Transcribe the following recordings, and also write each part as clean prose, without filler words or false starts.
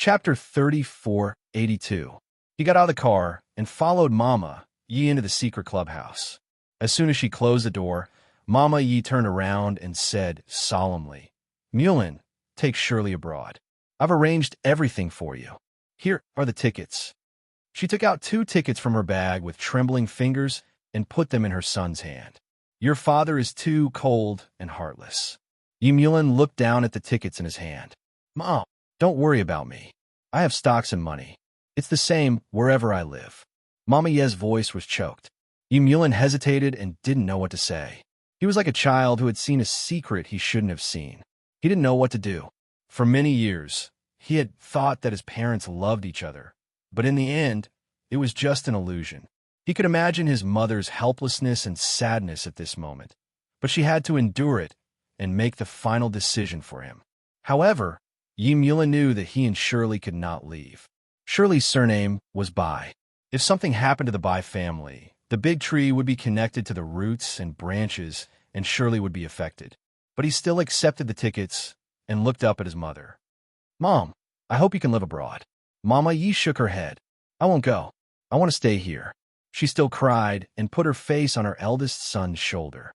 Chapter 3482. He got out of the car and followed Mama Yi into the secret clubhouse. As soon as she closed the door, Mama Yi turned around and said solemnly, "Mulin, take Shirley abroad. I've arranged everything for you. Here are the tickets." She took out 2 tickets from her bag with trembling fingers and put them in her son's hand. "Your father is too cold and heartless." Mulin looked down at the tickets in his hand. "Mom, don't worry about me. I have stocks and money. It's the same wherever I live." Mama Ye's voice was choked. Mulin hesitated and didn't know what to say. He was like a child who had seen a secret he shouldn't have seen. He didn't know what to do. For many years, he had thought that his parents loved each other, but in the end, it was just an illusion. He could imagine his mother's helplessness and sadness at this moment, but she had to endure it and make the final decision for him. However, Mulin knew that he and Shirley could not leave. Shirley's surname was Bai. If something happened to the Bai family, the big tree would be connected to the roots and branches, and Shirley would be affected. But he still accepted the tickets and looked up at his mother. "Mom, I hope you can live abroad." Mama Yi shook her head. "I won't go. I want to stay here." She still cried and put her face on her eldest son's shoulder.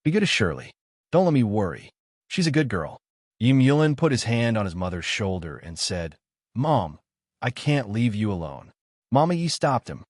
"Be good to Shirley. Don't let me worry. She's a good girl." Mulin put his hand on his mother's shoulder and said, "Mom, I can't leave you alone." Mama Yi stopped him.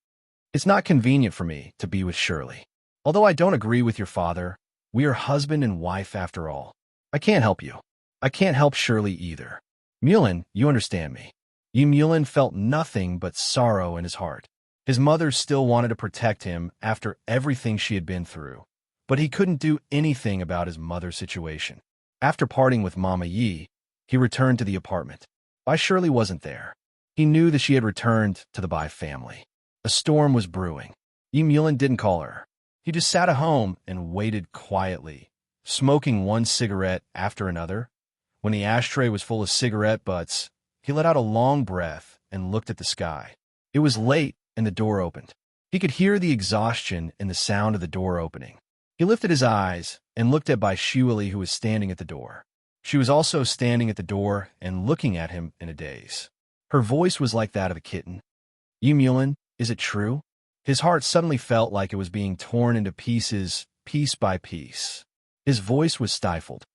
"It's not convenient for me to be with Shirley. Although I don't agree with your father, we are husband and wife after all. I can't help you. I can't help Shirley either. Mulin, you understand me." Mulin felt nothing but sorrow in his heart. His mother still wanted to protect him after everything she had been through, but he couldn't do anything about his mother's situation. After parting with Mama Yi, he returned to the apartment. Bai Shirley wasn't there. He knew that she had returned to the Bai family. A storm was brewing. Mulin didn't call her. He just sat at home and waited quietly, smoking one cigarette after another. When the ashtray was full of cigarette butts, he let out a long breath and looked at the sky. It was late and the door opened. He could hear the exhaustion in the sound of the door opening. He lifted his eyes and looked at Bai Shirley, who was standing at the door. She was also standing at the door and looking at him in a daze. Her voice was like that of a kitten. "Mulin, is it true?" His heart suddenly felt like it was being torn into pieces, piece by piece. His voice was stifled.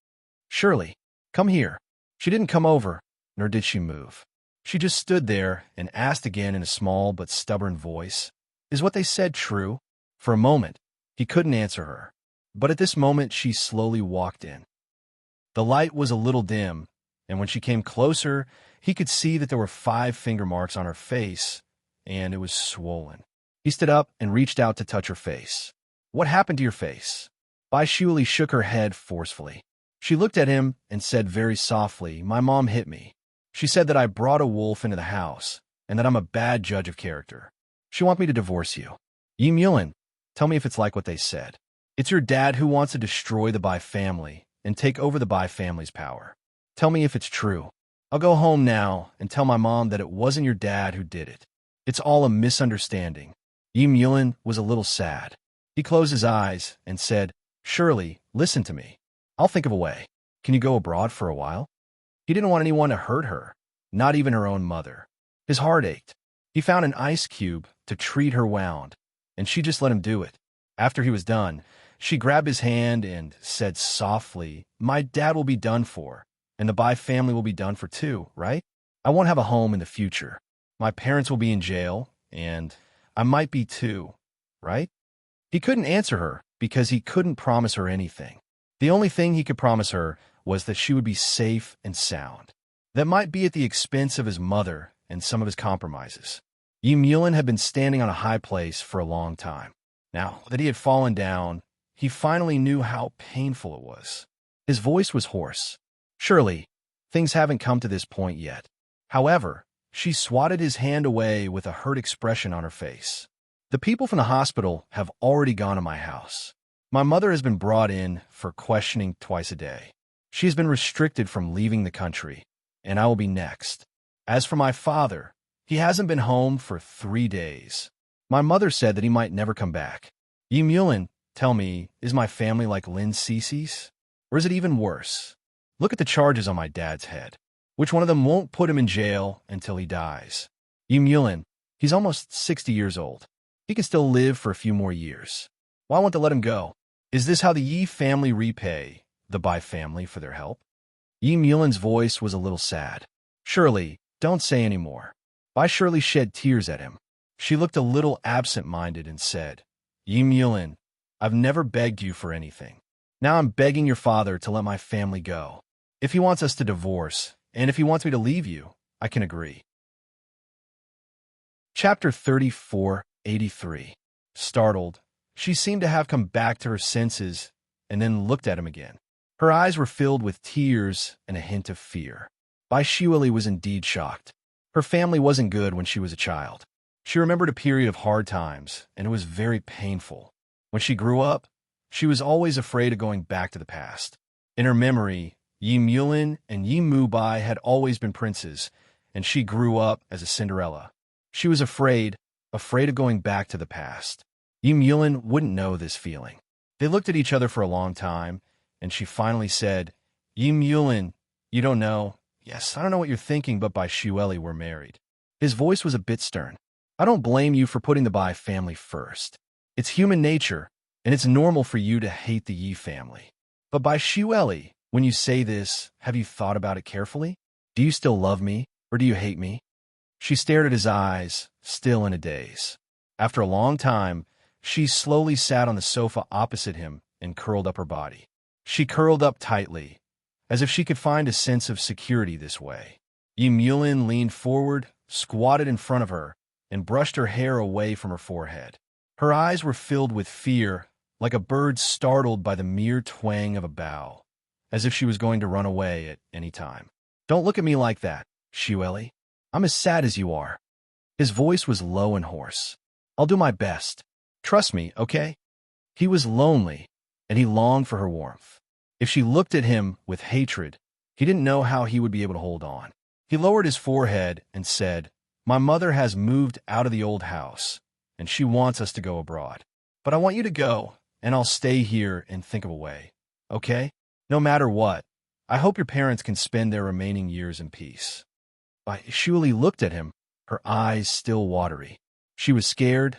"Shirley, come here." She didn't come over, nor did she move. She just stood there and asked again in a small but stubborn voice, "Is what they said true?" For a moment, he couldn't answer her. But at this moment, she slowly walked in. The light was a little dim, and when she came closer, he could see that there were 5 finger marks on her face, and it was swollen. He stood up and reached out to touch her face. "What happened to your face?" Bai Shirley shook her head forcefully. She looked at him and said very softly, "My mom hit me. She said that I brought a wolf into the house, and that I'm a bad judge of character. She wants me to divorce you." Mulin, tell me if it's like what they said. It's your dad who wants to destroy the Bai family and take over the Bai family's power. Tell me if it's true. I'll go home now and tell my mom that it wasn't your dad who did it. It's all a misunderstanding." Mulin was a little sad. He closed his eyes and said, "Shirley, listen to me. I'll think of a way. Can you go abroad for a while?" He didn't want anyone to hurt her, not even her own mother. His heart ached. He found an ice cube to treat her wound, and she just let him do it. After he was done, she grabbed his hand and said softly, "My dad will be done for, and the Bai family will be done for too, right? I won't have a home in the future. My parents will be in jail, and I might be too, right?" He couldn't answer her because he couldn't promise her anything. The only thing he could promise her was that she would be safe and sound. That might be at the expense of his mother and some of his compromises. Mulin had been standing on a high place for a long time. Now that he had fallen down, he finally knew how painful it was. His voice was hoarse. "Surely, things haven't come to this point yet." However, she swatted his hand away with a hurt expression on her face. "The people from the hospital have already gone to my house. My mother has been brought in for questioning twice a day. She has been restricted from leaving the country, and I will be next. As for my father, he hasn't been home for 3 days. My mother said that he might never come back. Mulin, tell me, is my family like Lin Cece's? Or is it even worse? Look at the charges on my dad's head. Which one of them won't put him in jail until he dies? Yi Mulin, he's almost 60 years old. He can still live for a few more years. Why won't they let him go? Is this how the Yi family repay the Bai family for their help? Yi Mulin's voice was a little sad. Surely, don't say any more. Bai surely shed tears at him. She looked a little absent-minded and said, Yi Mulin, I've never begged you for anything. Now I'm begging your father to let my family go. If he wants us to divorce, and if he wants me to leave you, I can agree. Chapter 34:83. Startled, she seemed to have come back to her senses and then looked at him again. Her eyes were filled with tears and a hint of fear. Bai Shuili was indeed shocked. Her family wasn't good when she was a child. She remembered a period of hard times, and it was very painful. When she grew up, she was always afraid of going back to the past. In her memory, Yi Mulin and Yi Mubai had always been princes, and she grew up as a Cinderella. She was afraid of going back to the past. Yi Mulin wouldn't know this feeling. They looked at each other for a long time, and she finally said, Yi Mulin, you don't know. Yes, I don't know what you're thinking, but Bai Shuili were married. His voice was a bit stern. I don't blame you for putting the Bai family first. It's human nature, and it's normal for you to hate the Yi family. But Bai Shuili, when you say this, have you thought about it carefully? Do you still love me, or do you hate me? She stared at his eyes, still in a daze. After a long time, she slowly sat on the sofa opposite him and curled up her body. She curled up tightly, as if she could find a sense of security this way. Yi Mulin leaned forward, squatted in front of her, and brushed her hair away from her forehead. Her eyes were filled with fear, like a bird startled by the mere twang of a bough, as if she was going to run away at any time. Don't look at me like that, Shuili. I'm as sad as you are. His voice was low and hoarse. I'll do my best. Trust me, okay? He was lonely, and he longed for her warmth. If she looked at him with hatred, he didn't know how he would be able to hold on. He lowered his forehead and said, My mother has moved out of the old house, and she wants us to go abroad. But I want you to go, and I'll stay here and think of a way. Okay? No matter what, I hope your parents can spend their remaining years in peace. Bai Shuili looked at him, her eyes still watery. She was scared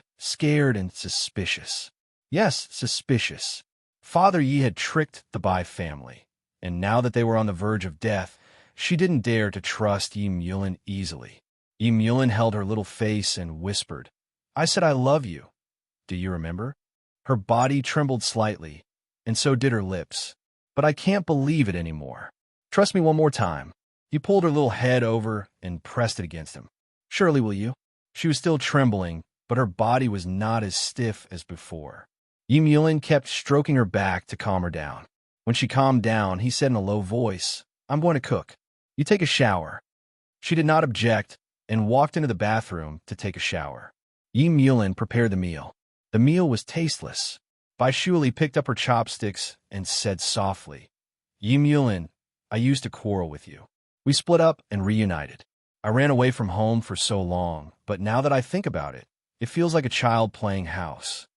and suspicious. Yes, suspicious. Father Yi had tricked the Bai family, and now that they were on the verge of death, she didn't dare to trust Yi Mulin easily. Yi Mulin held her little face and whispered, I said I love you. Do you remember? Her body trembled slightly, and so did her lips. But I can't believe it anymore. Trust me one more time. He pulled her little head over and pressed it against him. Surely will you? She was still trembling, but her body was not as stiff as before. Yi Mulin kept stroking her back to calm her down. When she calmed down, he said in a low voice, I'm going to cook. You take a shower. She did not object and walked into the bathroom to take a shower. Yi Mulin prepared the meal. The meal was tasteless. Bai Shuili picked up her chopsticks and said softly, Yi Mulin, I used to quarrel with you. We split up and reunited. I ran away from home for so long, but now that I think about it, it feels like a child playing house.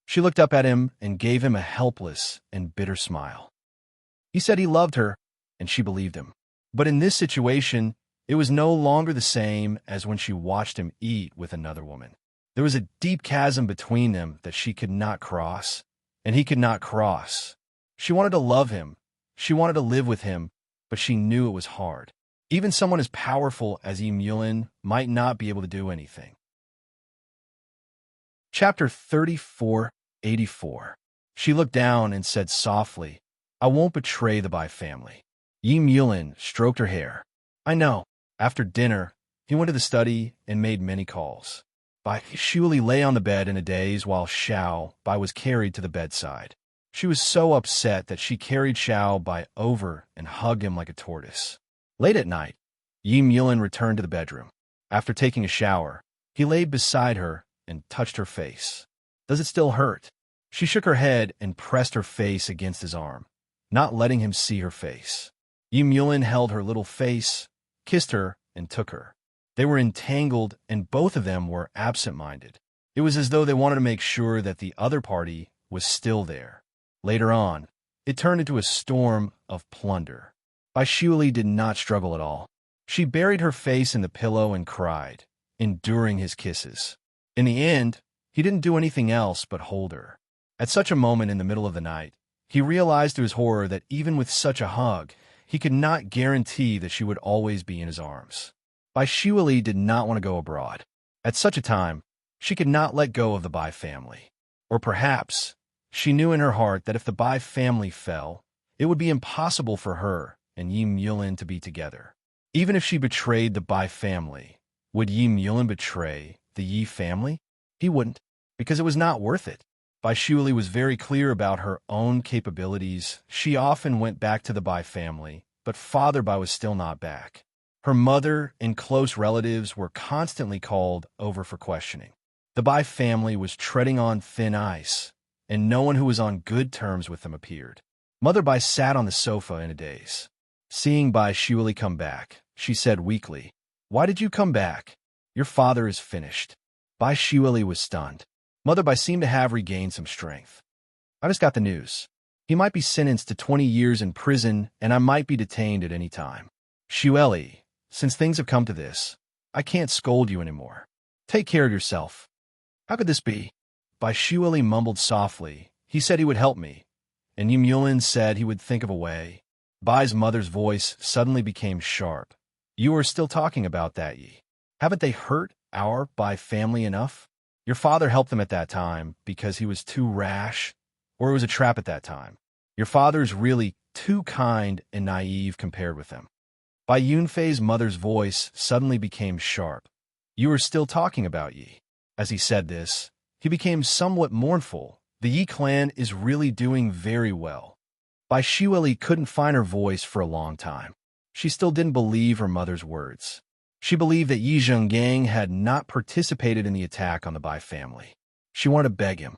She looked up at him and gave him a helpless and bitter smile. He said he loved her, and she believed him. But in this situation, it was no longer the same as when she watched him eat with another woman. There was a deep chasm between them that she could not cross, and he could not cross. She wanted to love him. She wanted to live with him, but she knew it was hard. Even someone as powerful as Yi Mulin might not be able to do anything. Chapter 34:84. She looked down and said softly, I won't betray the Bai family. Yi Mulin stroked her hair. I know. After dinner, he went to the study and made many calls. Bai Shuili lay on the bed in a daze while Bai was carried to the bedside. She was so upset that she carried Bai over and hugged him like a tortoise. Late at night, Yi Mulin returned to the bedroom. After taking a shower, he lay beside her and touched her face. Does it still hurt? She shook her head and pressed her face against his arm, not letting him see her face. Yi Mulin held her little face, kissed her, and took her. They were entangled, and both of them were absent-minded. It was as though they wanted to make sure that the other party was still there. Later on, it turned into a storm of plunder. Bai Shuili did not struggle at all. She buried her face in the pillow and cried, enduring his kisses. In the end, he didn't do anything else but hold her. At such a moment in the middle of the night, he realized to his horror that even with such a hug, he could not guarantee that she would always be in his arms. Bai Shiwali did not want to go abroad. At such a time, she could not let go of the Bai family. Or perhaps, she knew in her heart that if the Bai family fell, it would be impossible for her and Yi Mulin to be together. Even if she betrayed the Bai family, would Yi Mulin betray the Yi family? He wouldn't, because it was not worth it. Bai Shiwali was very clear about her own capabilities. She often went back to the Bai family, but Father Bai was still not back. Her mother and close relatives were constantly called over for questioning. The Bai family was treading on thin ice, and no one who was on good terms with them appeared. Mother Bai sat on the sofa in a daze. Seeing Bai Shiwali come back, she said weakly, "Why did you come back? Your father is finished." Bai Shiwali was stunned. Mother Bai seemed to have regained some strength. "I just got the news. He might be sentenced to 20 years in prison, and I might be detained at any time. Shiwali, since things have come to this, I can't scold you anymore. Take care of yourself." "How could this be?" Bai Shiwali mumbled softly. "He said he would help me, and Yi Mulin said he would think of a way." Bai's mother's voice suddenly became sharp. "You are still talking about that, Yi. Haven't they hurt our Bai family enough? Your father helped them at that time because he was too rash, or it was a trap at that time. Your father's really too kind and naive compared with them." Bai Yunfei's mother's voice suddenly became sharp. "You are still talking about Yi." As he said this, he became somewhat mournful. The Yi clan is really doing very well. Bai Shiwali couldn't find her voice for a long time. She still didn't believe her mother's words. She believed that Yi Zhenggang had not participated in the attack on the Bai family. She wanted to beg him.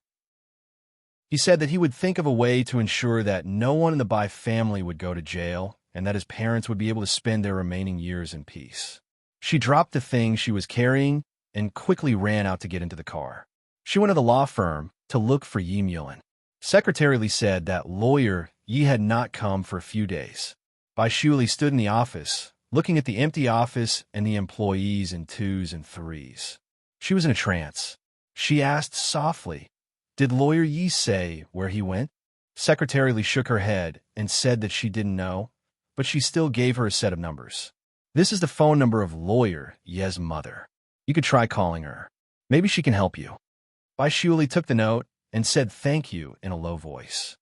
He said that he would think of a way to ensure that no one in the Bai family would go to jail and that his parents would be able to spend their remaining years in peace. She dropped the thing she was carrying and quickly ran out to get into the car. She went to the law firm to look for Yi Mulin. Secretary Li said that lawyer Yi had not come for a few days. Bai Shiwali stood in the office, looking at the empty office and the employees in twos and threes. She was in a trance. She asked softly, "Did Lawyer Yi say where he went?" Secretary Li shook her head and said that she didn't know, but she still gave her a set of numbers. "This is the phone number of Lawyer Ye's mother. You could try calling her. Maybe she can help you." Bai Shiwali took the note and said thank you in a low voice.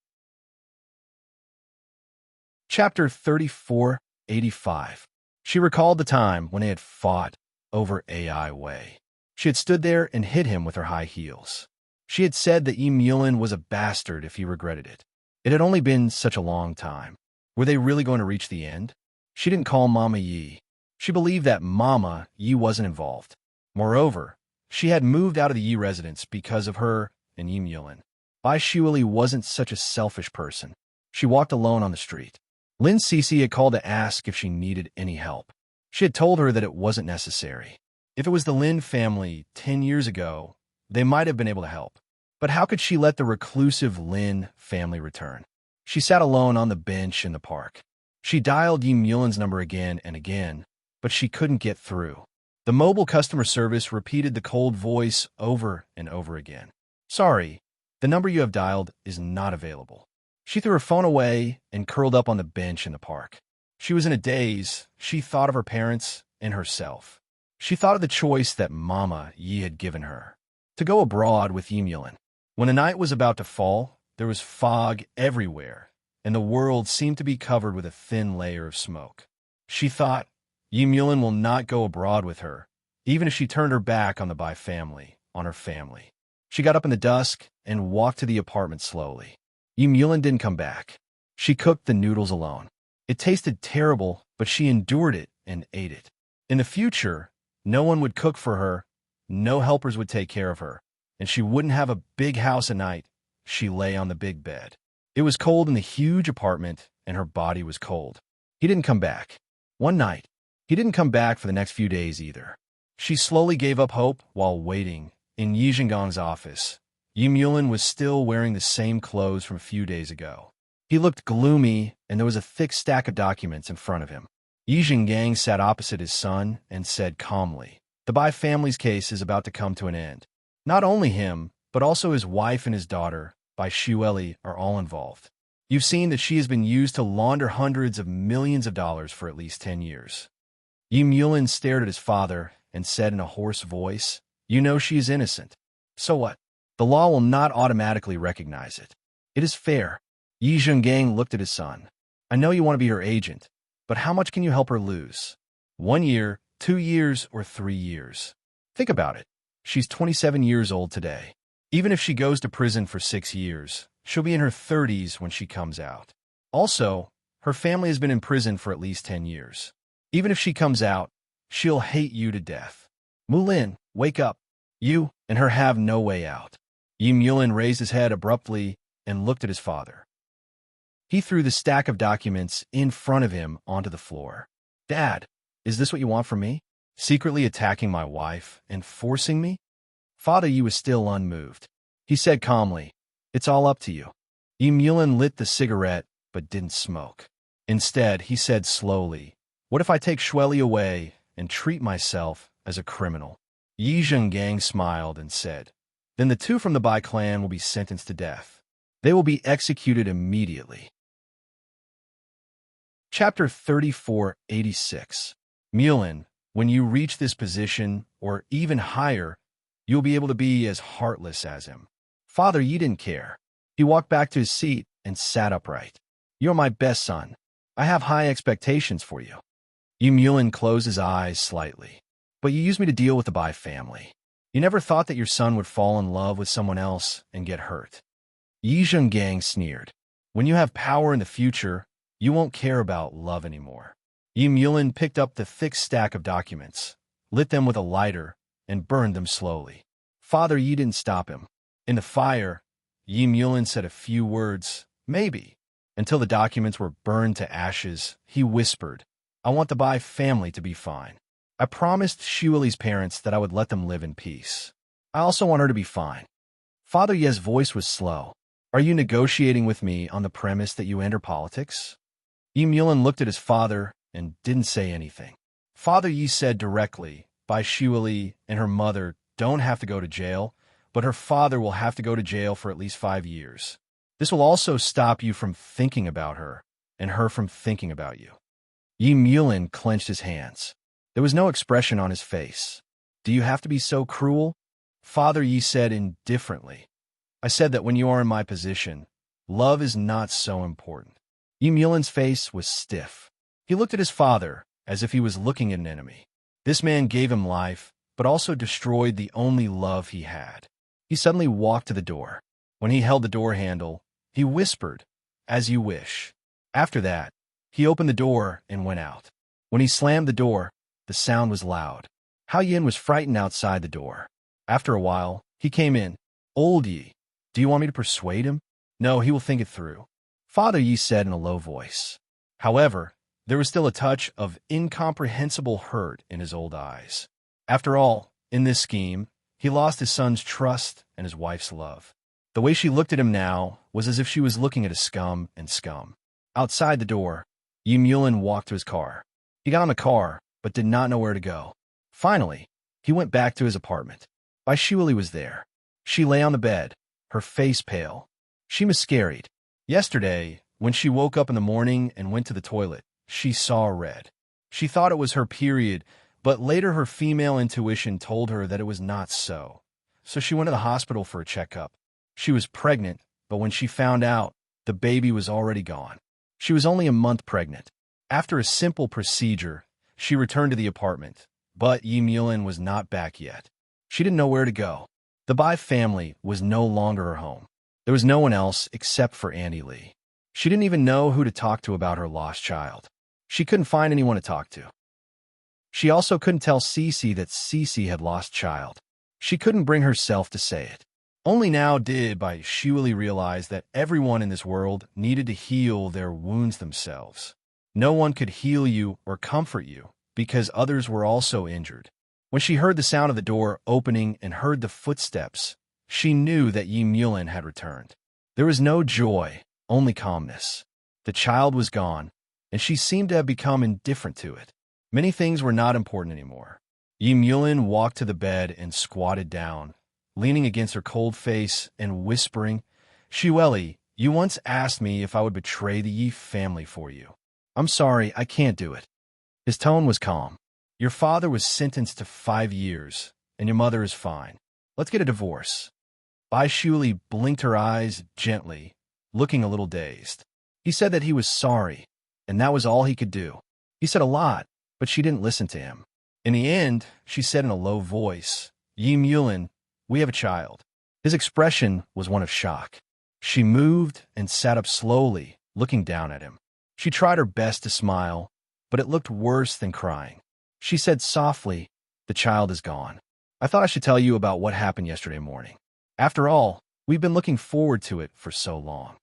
Chapter 3485. She recalled the time when they had fought over Ai Wei. She had stood there and hit him with her high heels. She had said that Yi Mulin was a bastard if he regretted it. It had only been such a long time. Were they really going to reach the end? She didn't call Mama Yi. She believed that Mama Yi wasn't involved. Moreover, she had moved out of the Yi residence because of her and Yi Mulin. Bai Shiwali wasn't such a selfish person. She walked alone on the street. Lin Cece had called to ask if she needed any help. She had told her that it wasn't necessary. If it was the Lin family 10 years ago, they might have been able to help. But how could she let the reclusive Lin family return? She sat alone on the bench in the park. She dialed Yi Mulin's number again and again, but she couldn't get through. The mobile customer service repeated the cold voice over and over again. "Sorry, the number you have dialed is not available." She threw her phone away and curled up on the bench in the park. She was in a daze. She thought of her parents and herself. She thought of the choice that Mama Yi had given her, to go abroad with Yi Mulin. When the night was about to fall, there was fog everywhere, and the world seemed to be covered with a thin layer of smoke. She thought, Yi Mulin will not go abroad with her, even if she turned her back on the Bai family, on her family. She got up in the dusk and walked to the apartment slowly. Yi Mulin didn't come back. She cooked the noodles alone. It tasted terrible, but she endured it and ate it. In the future, no one would cook for her, no helpers would take care of her, and she wouldn't have a big house at night. She lay on the big bed. It was cold in the huge apartment, and her body was cold. He didn't come back. One night, he didn't come back for the next few days either. She slowly gave up hope while waiting. In Yi Zhenggang's office, Yi Mulin was still wearing the same clothes from a few days ago. He looked gloomy, and there was a thick stack of documents in front of him. Yi Zhengang sat opposite his son and said calmly, "The Bai family's case is about to come to an end. Not only him, but also his wife and his daughter, Bai Xueli, are all involved. You've seen that she has been used to launder hundreds of millions of dollars for at least 10 years. Yi Mulin stared at his father and said in a hoarse voice, "You know she is innocent. So what? The law will not automatically recognize it. It is fair." Yi Zhengang looked at his son. "I know you want to be her agent, but how much can you help her lose? 1 year, 2 years, or 3 years? Think about it. She's 27 years old today. Even if she goes to prison for 6 years, she'll be in her 30s when she comes out. Also, her family has been in prison for at least 10 years. Even if she comes out, she'll hate you to death. Mulin, wake up. You and her have no way out." Yi Mulin raised his head abruptly and looked at his father. He threw the stack of documents in front of him onto the floor. "Dad, is this what you want from me? Secretly attacking my wife and forcing me?" Father Yi was still unmoved. He said calmly, "It's all up to you." Yi Mulin lit the cigarette but didn't smoke. Instead, he said slowly, "What if I take Xueli away and treat myself as a criminal?" Yi Zhengang smiled and said, "Then the 2 from the Bai clan will be sentenced to death. They will be executed immediately." Chapter 3486. Mulin, when you reach this position, or even higher, you'll be able to be as heartless as him. Father Yi didn't care. He walked back to his seat and sat upright. "You're my best son. I have high expectations for you." Yi Mulin closed his eyes slightly. "But you used me to deal with the Bai family. You never thought that your son would fall in love with someone else and get hurt." Yi Zhengang sneered. "When you have power in the future, you won't care about love anymore." Yi Mulin picked up the thick stack of documents, lit them with a lighter, and burned them slowly. Father Yi didn't stop him. In the fire, Yi Mulin said a few words, "Maybe." Until the documents were burned to ashes, he whispered, "I want the Bai family to be fine. I promised Xueli's parents that I would let them live in peace. I also want her to be fine." Father Yi's voice was slow. "Are you negotiating with me on the premise that you enter politics?" Yi Mulin looked at his father and didn't say anything. Father Yi said directly, "Bai Xueli and her mother don't have to go to jail, but her father will have to go to jail for at least 5 years. This will also stop you from thinking about her, and her from thinking about you." Yi Mulin clenched his hands. There was no expression on his face. "Do you have to be so cruel?" Father Yi said indifferently, "I said that when you are in my position, love is not so important." Yi Mulin's face was stiff. He looked at his father as if he was looking at an enemy. This man gave him life, but also destroyed the only love he had. He suddenly walked to the door. When he held the door handle, he whispered, "As you wish." After that, he opened the door and went out. When he slammed the door, the sound was loud. Hao Yin was frightened outside the door. After a while, he came in. "Old Yi, do you want me to persuade him?" "No, he will think it through," Father Yi said in a low voice. However, there was still a touch of incomprehensible hurt in his old eyes. After all, in this scheme, he lost his son's trust and his wife's love. The way she looked at him now was as if she was looking at a scum and scum. Outside the door, Yi Mulin walked to his car. He got in the car, but did not know where to go. Finally, he went back to his apartment. Bai Xueli was there. She lay on the bed, her face pale. She miscarried. Yesterday, when she woke up in the morning and went to the toilet, she saw red. She thought it was her period, but later her female intuition told her that it was not so. So she went to the hospital for a checkup. She was pregnant, but when she found out, the baby was already gone. She was only a month pregnant. After a simple procedure, she returned to the apartment, but Yi Mulin was not back yet. She didn't know where to go. The Bai family was no longer her home. There was no one else except for Annie Lee. She didn't even know who to talk to about her lost child. She couldn't find anyone to talk to. She also couldn't tell Cece that Cece had lost child. She couldn't bring herself to say it. Only now did Bai Xueli realize that everyone in this world needed to heal their wounds themselves. No one could heal you or comfort you, because others were also injured. When she heard the sound of the door opening and heard the footsteps, she knew that Yi Mulin had returned. There was no joy, only calmness. The child was gone, and she seemed to have become indifferent to it. Many things were not important anymore. Yi Mulin walked to the bed and squatted down, leaning against her cold face and whispering, "Shueli, you once asked me if I would betray the Yi family for you. I'm sorry, I can't do it." His tone was calm. "Your father was sentenced to 5 years, and your mother is fine. Let's get a divorce." Bai Shueli blinked her eyes gently, looking a little dazed. He said that he was sorry, and that was all he could do. He said a lot, but she didn't listen to him. In the end, she said in a low voice, "Yi Mulin, we have a child." His expression was one of shock. She moved and sat up slowly, looking down at him. She tried her best to smile, but it looked worse than crying. She said softly, "The child is gone. I thought I should tell you about what happened yesterday morning. After all, we've been looking forward to it for so long."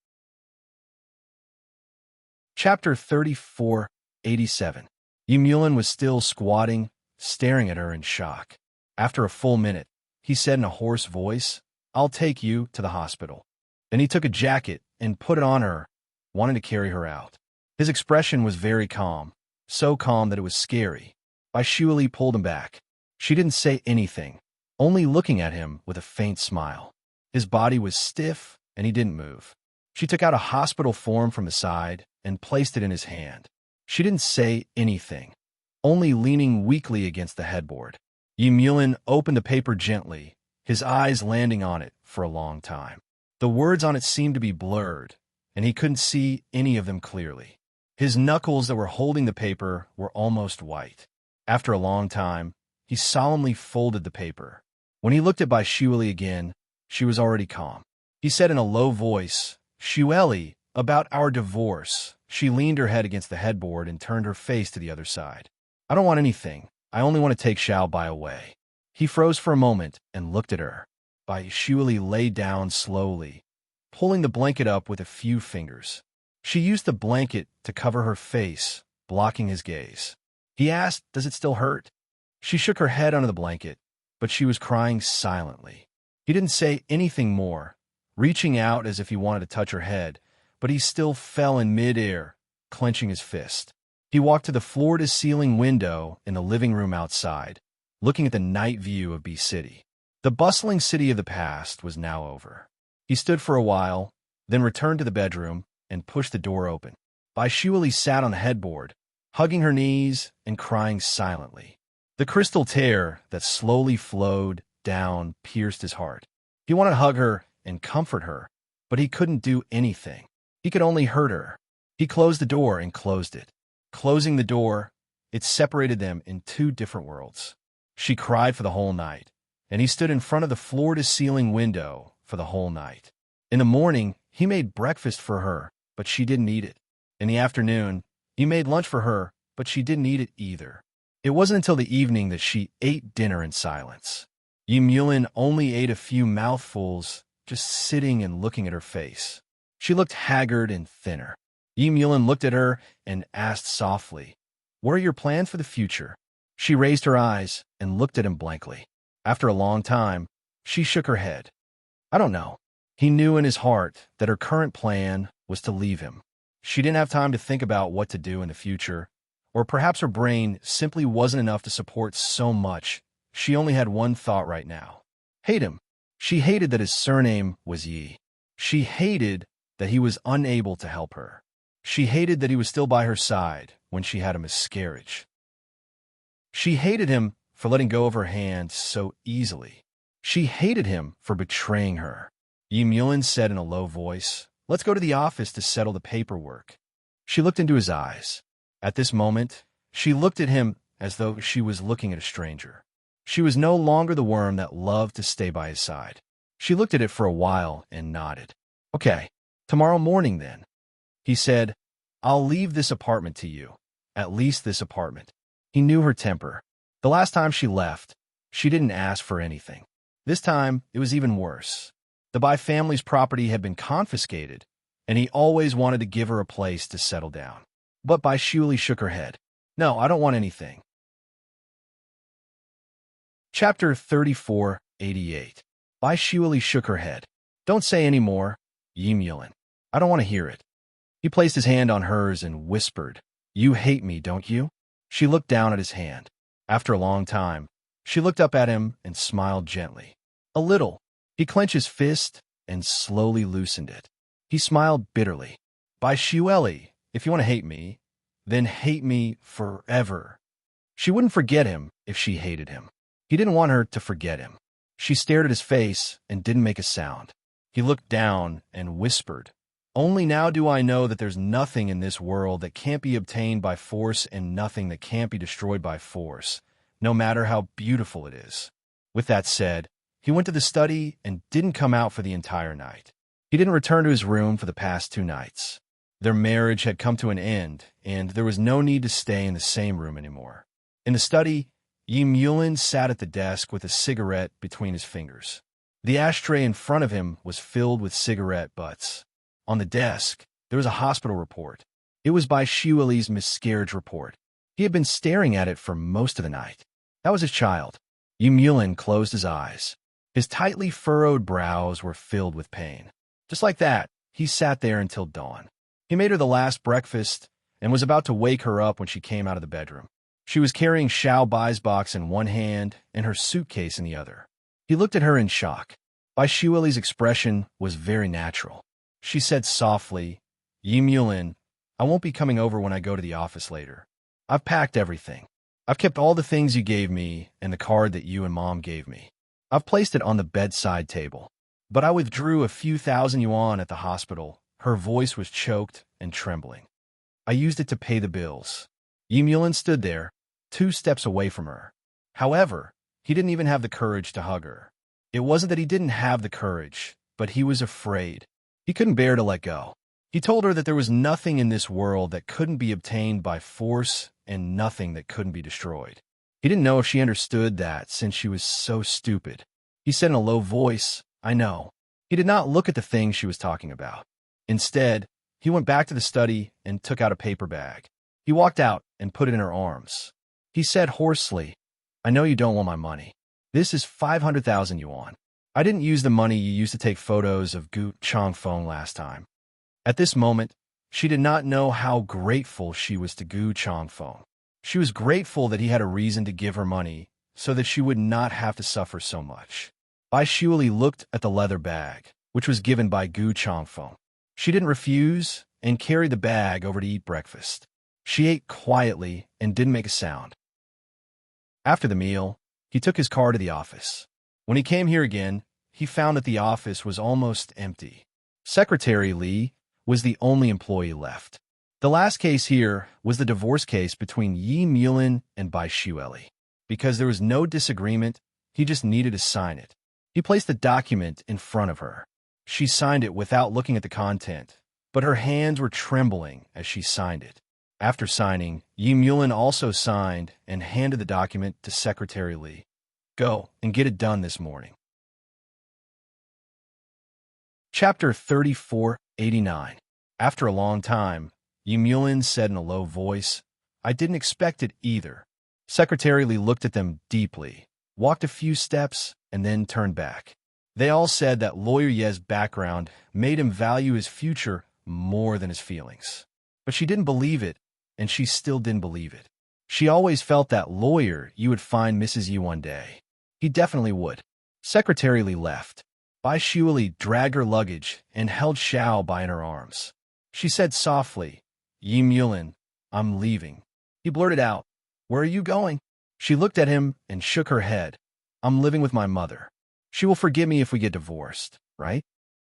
Chapter 34:87. Yi Mulin was still squatting, staring at her in shock. After a full minute, he said in a hoarse voice, "I'll take you to the hospital." Then he took a jacket and put it on her, wanting to carry her out. His expression was very calm, so calm that it was scary. Bai Shueli pulled him back. She didn't say anything, only looking at him with a faint smile. His body was stiff, and he didn't move. She took out a hospital form from the side and placed it in his hand. She didn't say anything, only leaning weakly against the headboard. Yi Mulin opened the paper gently, his eyes landing on it for a long time. The words on it seemed to be blurred, and he couldn't see any of them clearly. His knuckles that were holding the paper were almost white. After a long time, he solemnly folded the paper. When he looked at Bai Shueli again, she was already calm. He said in a low voice, "Shueli, about our divorce." She leaned her head against the headboard and turned her face to the other side. "I don't want anything. I only want to take Xiao Bai away." He froze for a moment and looked at her. Bai Shueli lay down slowly, pulling the blanket up with a few fingers. She used the blanket to cover her face, blocking his gaze. He asked, "Does it still hurt?" She shook her head under the blanket, but she was crying silently. He didn't say anything more, reaching out as if he wanted to touch her head, but he still fell in midair, clenching his fist. He walked to the floor-to-ceiling window in the living room outside, looking at the night view of B City. The bustling city of the past was now over. He stood for a while, then returned to the bedroom and pushed the door open. Bai Shueli sat on the headboard, hugging her knees and crying silently. The crystal tear that slowly flowed down pierced his heart. He wanted to hug her and comfort her, but he couldn't do anything. He could only hurt her. He closed the door and closed it. Closing the door, it separated them in 2 different worlds. She cried for the whole night, and he stood in front of the floor-to-ceiling window for the whole night. In the morning, he made breakfast for her, but she didn't eat it. In the afternoon, he made lunch for her, but she didn't eat it either. It wasn't until the evening that she ate dinner in silence. Yi Mulin only ate a few mouthfuls, just sitting and looking at her face. She looked haggard and thinner. Yi Mulin looked at her and asked softly, "What are your plans for the future?" She raised her eyes and looked at him blankly. After a long time, she shook her head. "I don't know." He knew in his heart that her current plan was to leave him. She didn't have time to think about what to do in the future, or perhaps her brain simply wasn't enough to support so much. She only had one thought right now: hate him. She hated that his surname was Yi. She hated that he was unable to help her. She hated that he was still by her side when she had a miscarriage. She hated him for letting go of her hand so easily. She hated him for betraying her. Yi Mulin said in a low voice, "Let's go to the office to settle the paperwork." She looked into his eyes. At this moment, she looked at him as though she was looking at a stranger. She was no longer the worm that loved to stay by his side. She looked at it for a while and nodded. "Okay, tomorrow morning then." He said, "I'll leave this apartment to you. At least this apartment." He knew her temper. The last time she left, she didn't ask for anything. This time, it was even worse. The Bai family's property had been confiscated, and he always wanted to give her a place to settle down. But Bai Shueli shook her head. "No, I don't want anything." Chapter 34:88. Bai Shueli shook her head. "Don't say any more, Yi Mulin. I don't want to hear it." He placed his hand on hers and whispered, You hate me, don't you? She looked down at his hand. After a long time, she looked up at him and smiled gently. A little. He clenched his fist and slowly loosened it. He smiled bitterly. By Shueli, if you want to hate me, then hate me forever. She wouldn't forget him if she hated him. He didn't want her to forget him. She stared at his face and didn't make a sound. He looked down and whispered, Only now do I know that there's nothing in this world that can't be obtained by force and nothing that can't be destroyed by force, no matter how beautiful it is. With that said, he went to the study and didn't come out for the entire night. He didn't return to his room for the past 2 nights. Their marriage had come to an end, and there was no need to stay in the same room anymore. In the study, Yi Mulin sat at the desk with a cigarette between his fingers. The ashtray in front of him was filled with cigarette butts. On the desk, there was a hospital report. It was by Shueli's miscarriage report. He had been staring at it for most of the night. That was his child. Yi Mulin closed his eyes. His tightly furrowed brows were filled with pain. Just like that, he sat there until dawn. He made her the last breakfast and was about to wake her up when she came out of the bedroom. She was carrying Xiao Bai's box in one hand and her suitcase in the other. He looked at her in shock. Bai Shueli's expression was very natural. She said softly, Yi Mulin, I won't be coming over when I go to the office later. I've packed everything. I've kept all the things you gave me and the card that you and Mom gave me. I've placed it on the bedside table. But I withdrew a few thousand yuan at the hospital. Her voice was choked and trembling. I used it to pay the bills. Yi Mulin stood there, 2 steps away from her. However, he didn't even have the courage to hug her. It wasn't that he didn't have the courage, but he was afraid. He couldn't bear to let go. He told her that there was nothing in this world that couldn't be obtained by force and nothing that couldn't be destroyed. He didn't know if she understood that since she was so stupid. He said in a low voice, I know. He did not look at the thing she was talking about. Instead, he went back to the study and took out a paper bag. He walked out and put it in her arms. He said hoarsely, I know you don't want my money. This is 500,000 yuan. I didn't use the money you used to take photos of Gu Changfeng last time. At this moment, she did not know how grateful she was to Gu Changfeng. She was grateful that he had a reason to give her money so that she would not have to suffer so much. Bai Shueli looked at the leather bag, which was given by Gu Changfeng. She didn't refuse and carried the bag over to eat breakfast. She ate quietly and didn't make a sound. After the meal, he took his car to the office. When he came here again, he found that the office was almost empty. Secretary Li was the only employee left. The last case here was the divorce case between Yi Mulin and Bai Shueli. Because there was no disagreement, he just needed to sign it. He placed the document in front of her. She signed it without looking at the content, but her hands were trembling as she signed it. After signing, Yi Mulin also signed and handed the document to Secretary Li. Go and get it done this morning. Chapter 3489. After a long time, Yi Mulin said in a low voice, I didn't expect it either. Secretary Li looked at them deeply, walked a few steps, and then turned back. They all said that Lawyer Ye's background made him value his future more than his feelings. But she didn't believe it, and she still didn't believe it. She always felt that Lawyer Ye would find Mrs. Yi one day. He definitely would. Secretary Li left. Bai Shueli dragged her luggage and held Xiao Bai in her arms. She said softly, Yi Mulin, I'm leaving. He blurted out, Where are you going? She looked at him and shook her head. I'm living with my mother. She will forgive me if we get divorced, right?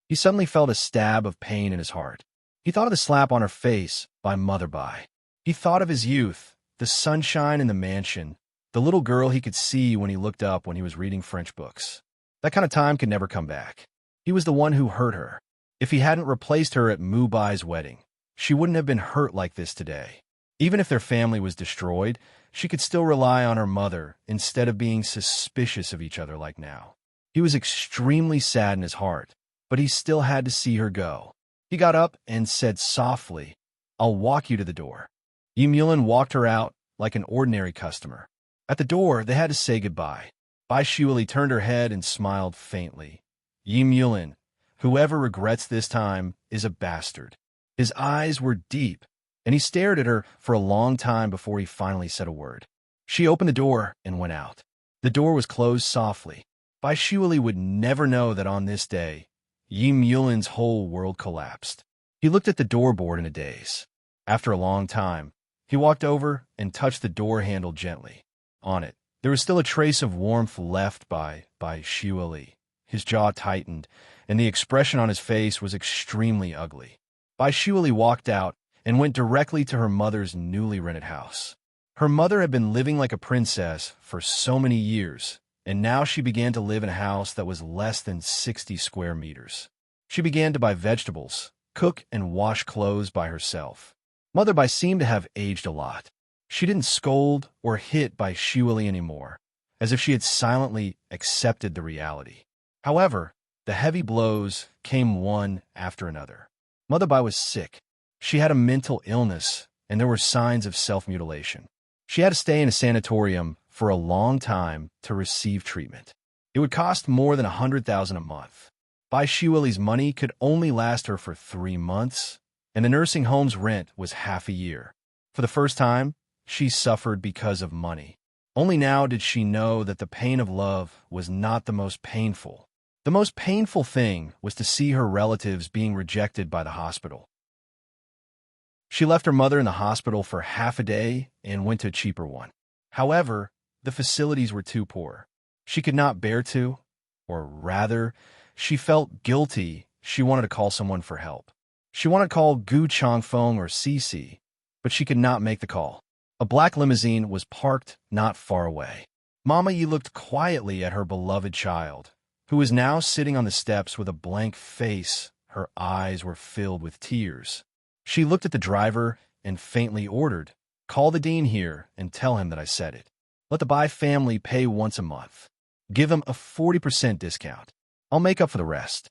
He suddenly felt a stab of pain in his heart. He thought of the slap on her face by Mother Bai. He thought of his youth, the sunshine in the mansion, the little girl he could see when he looked up when he was reading French books. That kind of time could never come back. He was the one who hurt her. If he hadn't replaced her at Mu Bai's wedding, she wouldn't have been hurt like this today. Even if their family was destroyed, she could still rely on her mother instead of being suspicious of each other like now. He was extremely sad in his heart, but he still had to see her go. He got up and said softly, I'll walk you to the door. Yi Mulin walked her out like an ordinary customer. At the door, they had to say goodbye. Bai Shueli turned her head and smiled faintly. Yi Mulin, whoever regrets this time is a bastard. His eyes were deep, and he stared at her for a long time before he finally said a word. She opened the door and went out. The door was closed softly. Bai Shuali would never know that on this day, Yim Yulin's whole world collapsed. He looked at the doorboard in a daze. After a long time, he walked over and touched the door handle gently. On it, there was still a trace of warmth left by Shuali. His jaw tightened, and the expression on his face was extremely ugly. Bai Shuali walked out and went directly to her mother's newly rented house. Her mother had been living like a princess for so many years, and now she began to live in a house that was less than 60 square meters. She began to buy vegetables, cook and wash clothes by herself. Mother Bai seemed to have aged a lot. She didn't scold or hit Bai Shuali anymore, as if she had silently accepted the reality. However, the heavy blows came one after another. Mother Bai was sick. She had a mental illness, and there were signs of self-mutilation. She had to stay in a sanatorium for a long time to receive treatment. It would cost more than 100,000 a month. Bai Shuali's money could only last her for 3 months, and the nursing home's rent was half a year. For the first time, she suffered because of money. Only now did she know that the pain of love was not the most painful. The most painful thing was to see her relatives being rejected by the hospital. She left her mother in the hospital for half a day and went to a cheaper one. However, the facilities were too poor. She could not bear to, or rather, she felt guilty. She wanted to call someone for help. She wanted to call Gu Changfeng or Cici, but she could not make the call. A black limousine was parked not far away. Mama Yi looked quietly at her beloved child, who was now sitting on the steps with a blank face. Her eyes were filled with tears. She looked at the driver and faintly ordered, "Call the dean here and tell him that I said it. Let the Bai family pay once a month. Give him a 40% discount. I'll make up for the rest."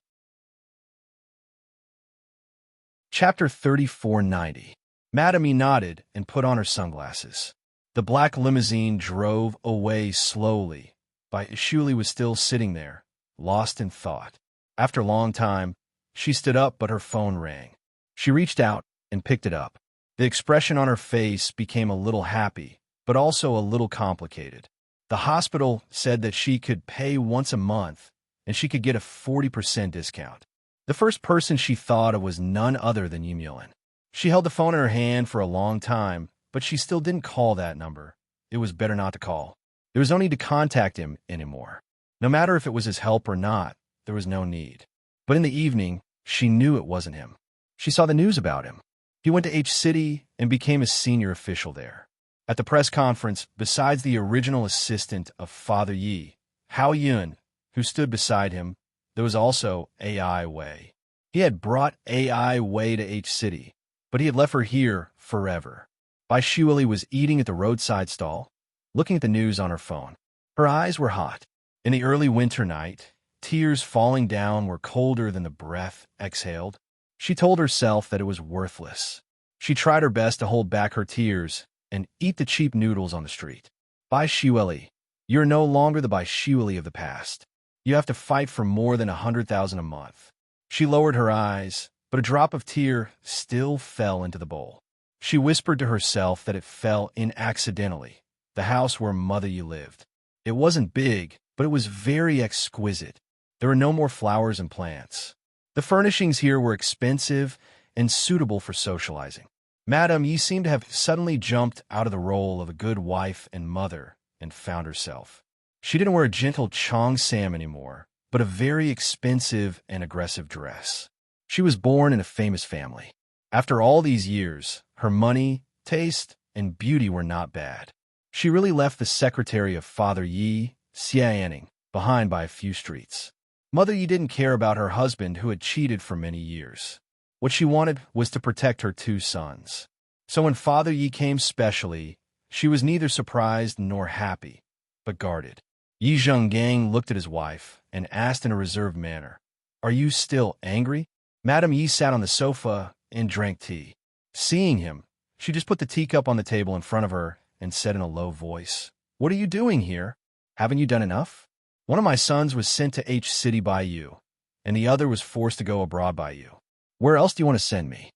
Chapter 3490. Madame E nodded and put on her sunglasses. The black limousine drove away slowly. Bai Shuali was still sitting there, lost in thought. After a long time, she stood up, but her phone rang. She reached out and picked it up. The expression on her face became a little happy, but also a little complicated. The hospital said that she could pay once a month, and she could get a 40% discount. The first person she thought of was none other than Yim Yulin. She held the phone in her hand for a long time, but she still didn't call that number. It was better not to call. There was no need to contact him anymore. No matter if it was his help or not, there was no need. But in the evening, she knew it wasn't him. She saw the news about him. He went to H-City and became a senior official there. At the press conference, besides the original assistant of Father Yi, Hao Yun, who stood beside him, there was also AI Wei. He had brought AI Wei to H-City, but he had left her here forever. Bai Shuali was eating at the roadside stall, looking at the news on her phone. Her eyes were hot. In the early winter night, tears falling down were colder than the breath exhaled. She told herself that it was worthless. She tried her best to hold back her tears and eat the cheap noodles on the street. Bai Shuali, you're no longer the Bai Shuali of the past. You have to fight for more than 100,000 a month. She lowered her eyes, but a drop of tear still fell into the bowl. She whispered to herself that it fell in accidentally, the house where Mother Yi lived. It wasn't big, but it was very exquisite. There were no more flowers and plants. The furnishings here were expensive and suitable for socializing. Madame Yi seemed to have suddenly jumped out of the role of a good wife and mother and found herself. She didn't wear a gentle cheongsam anymore, but a very expensive and aggressive dress. She was born in a famous family. After all these years, her money, taste, and beauty were not bad. She really left the secretary of Father Yi, Xiaoning, behind by a few streets. Mother Yi didn't care about her husband who had cheated for many years. What she wanted was to protect her 2 sons. So when Father Yi came specially, she was neither surprised nor happy, but guarded. Yi Zhenggang looked at his wife and asked in a reserved manner, "Are you still angry?" Madame Yi sat on the sofa and drank tea. Seeing him, she just put the teacup on the table in front of her and said in a low voice, "What are you doing here? Haven't you done enough? One of my sons was sent to H-City by you, and the other was forced to go abroad by you. Where else do you want to send me?"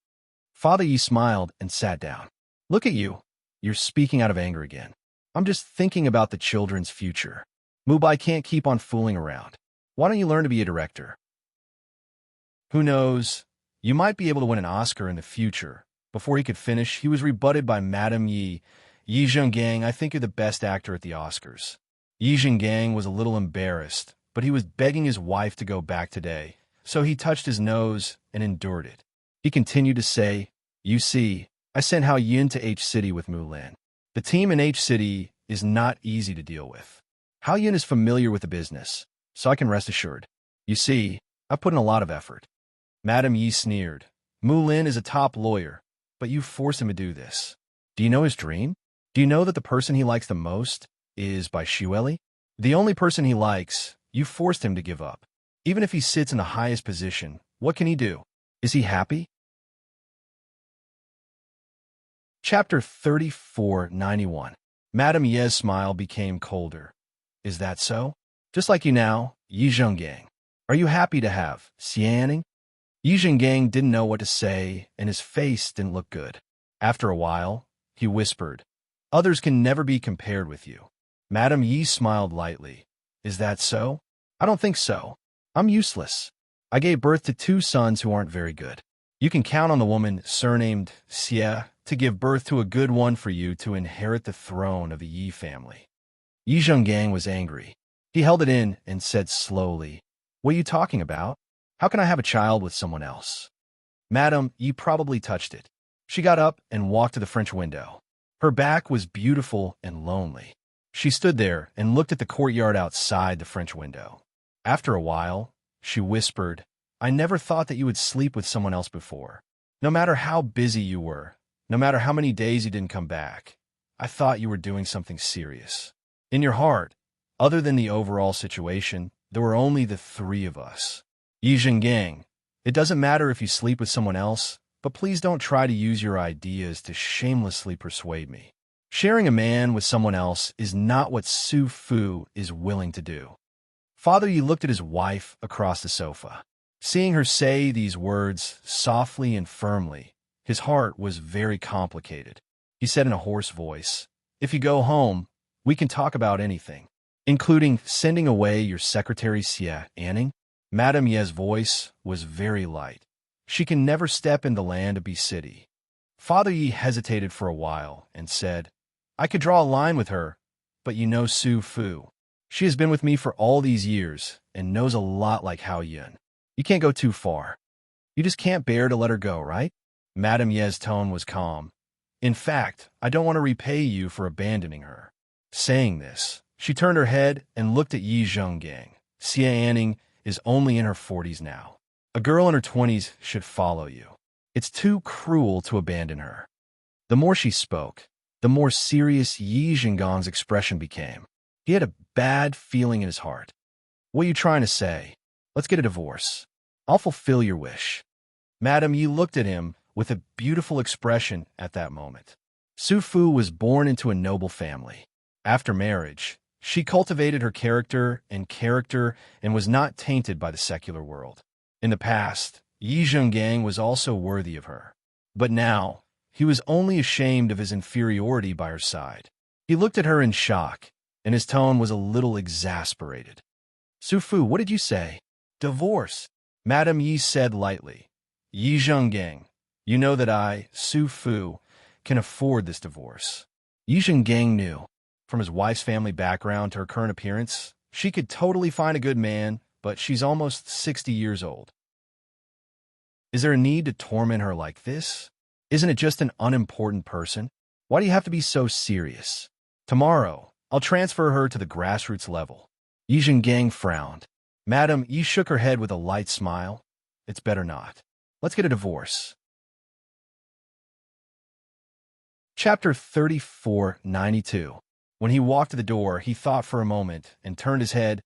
Father Yi smiled and sat down. Look at you. You're speaking out of anger again. I'm just thinking about the children's future. Mubai can't keep on fooling around. Why don't you learn to be a director? Who knows? You might be able to win an Oscar in the future. Before he could finish, he was rebutted by Madame Yi. Yi Zhenggang, I think you're the best actor at the Oscars. Yi Zhenggang was a little embarrassed, but he was begging his wife to go back today, so he touched his nose and endured it. He continued to say, You see, I sent Hao Yin to H-City with Mulan. The team in H-City is not easy to deal with. Hao Yin is familiar with the business, so I can rest assured. You see, I put in a lot of effort. Madame Yi sneered. Mulan is a top lawyer, but you forced him to do this. Do you know his dream? Do you know that the person he likes the most is by Xueli? The only person he likes, you forced him to give up. Even if he sits in the highest position, what can he do? Is he happy? Chapter 3491. Madame Ye's smile became colder. Is that so? Just like you now, Yi Zhenggang. Are you happy to have Xianing? Yi Zhenggang didn't know what to say, and his face didn't look good. After a while, he whispered, Others can never be compared with you. Madame Yi smiled lightly. Is that so? I don't think so. I'm useless. I gave birth to 2 sons who aren't very good. You can count on the woman surnamed Xie to give birth to a good one for you to inherit the throne of the Yi family. Yi Zhenggang was angry. He held it in and said slowly, What are you talking about? How can I have a child with someone else? Madame Yi probably touched it. She got up and walked to the French window. Her back was beautiful and lonely. She stood there and looked at the courtyard outside the French window. After a while, she whispered, I never thought that you would sleep with someone else before. No matter how busy you were, no matter how many days you didn't come back, I thought you were doing something serious. In your heart, other than the overall situation, there were only the 3 of us. Yi Zhenggang, it doesn't matter if you sleep with someone else, but please don't try to use your ideas to shamelessly persuade me. Sharing a man with someone else is not what Su Fu is willing to do. Father Yi looked at his wife across the sofa. Seeing her say these words softly and firmly, his heart was very complicated. He said in a hoarse voice, If you go home, we can talk about anything, including sending away your secretary Xie Anning. Madame Ye's voice was very light. She can never step in the land of B-City. Father Yi hesitated for a while and said, I could draw a line with her, but you know Su Fu. She has been with me for all these years and knows a lot like Hao Yin. You can't go too far. You just can't bear to let her go, right? Madame Ye's tone was calm. In fact, I don't want to repay you for abandoning her. Saying this, she turned her head and looked at Yi Zhenggang. Xie Anning is only in her 40s now. A girl in her 20s should follow you. It's too cruel to abandon her. The more she spoke, the more serious Yi Zhenggang's expression became. He had a bad feeling in his heart. What are you trying to say? Let's get a divorce. I'll fulfill your wish. Madame Yi looked at him with a beautiful expression at that moment. Su Fu was born into a noble family. After marriage, she cultivated her character and was not tainted by the secular world. In the past, Yi Zhenggang was also worthy of her. But now, he was only ashamed of his inferiority by her side. He looked at her in shock, and his tone was a little exasperated. Su Fu, what did you say? Divorce. Madame Yi said lightly. Yi Zhenggang, you know that I, Su Fu, can afford this divorce. Yi Zhenggang knew. From his wife's family background to her current appearance, she could totally find a good man, but she's almost 60 years old. Is there a need to torment her like this? Isn't it just an unimportant person? Why do you have to be so serious? Tomorrow, I'll transfer her to the grassroots level. Yi Zhenggang frowned. Madame Yi shook her head with a light smile. It's better not. Let's get a divorce. Chapter 3492. When he walked to the door, he thought for a moment and turned his head.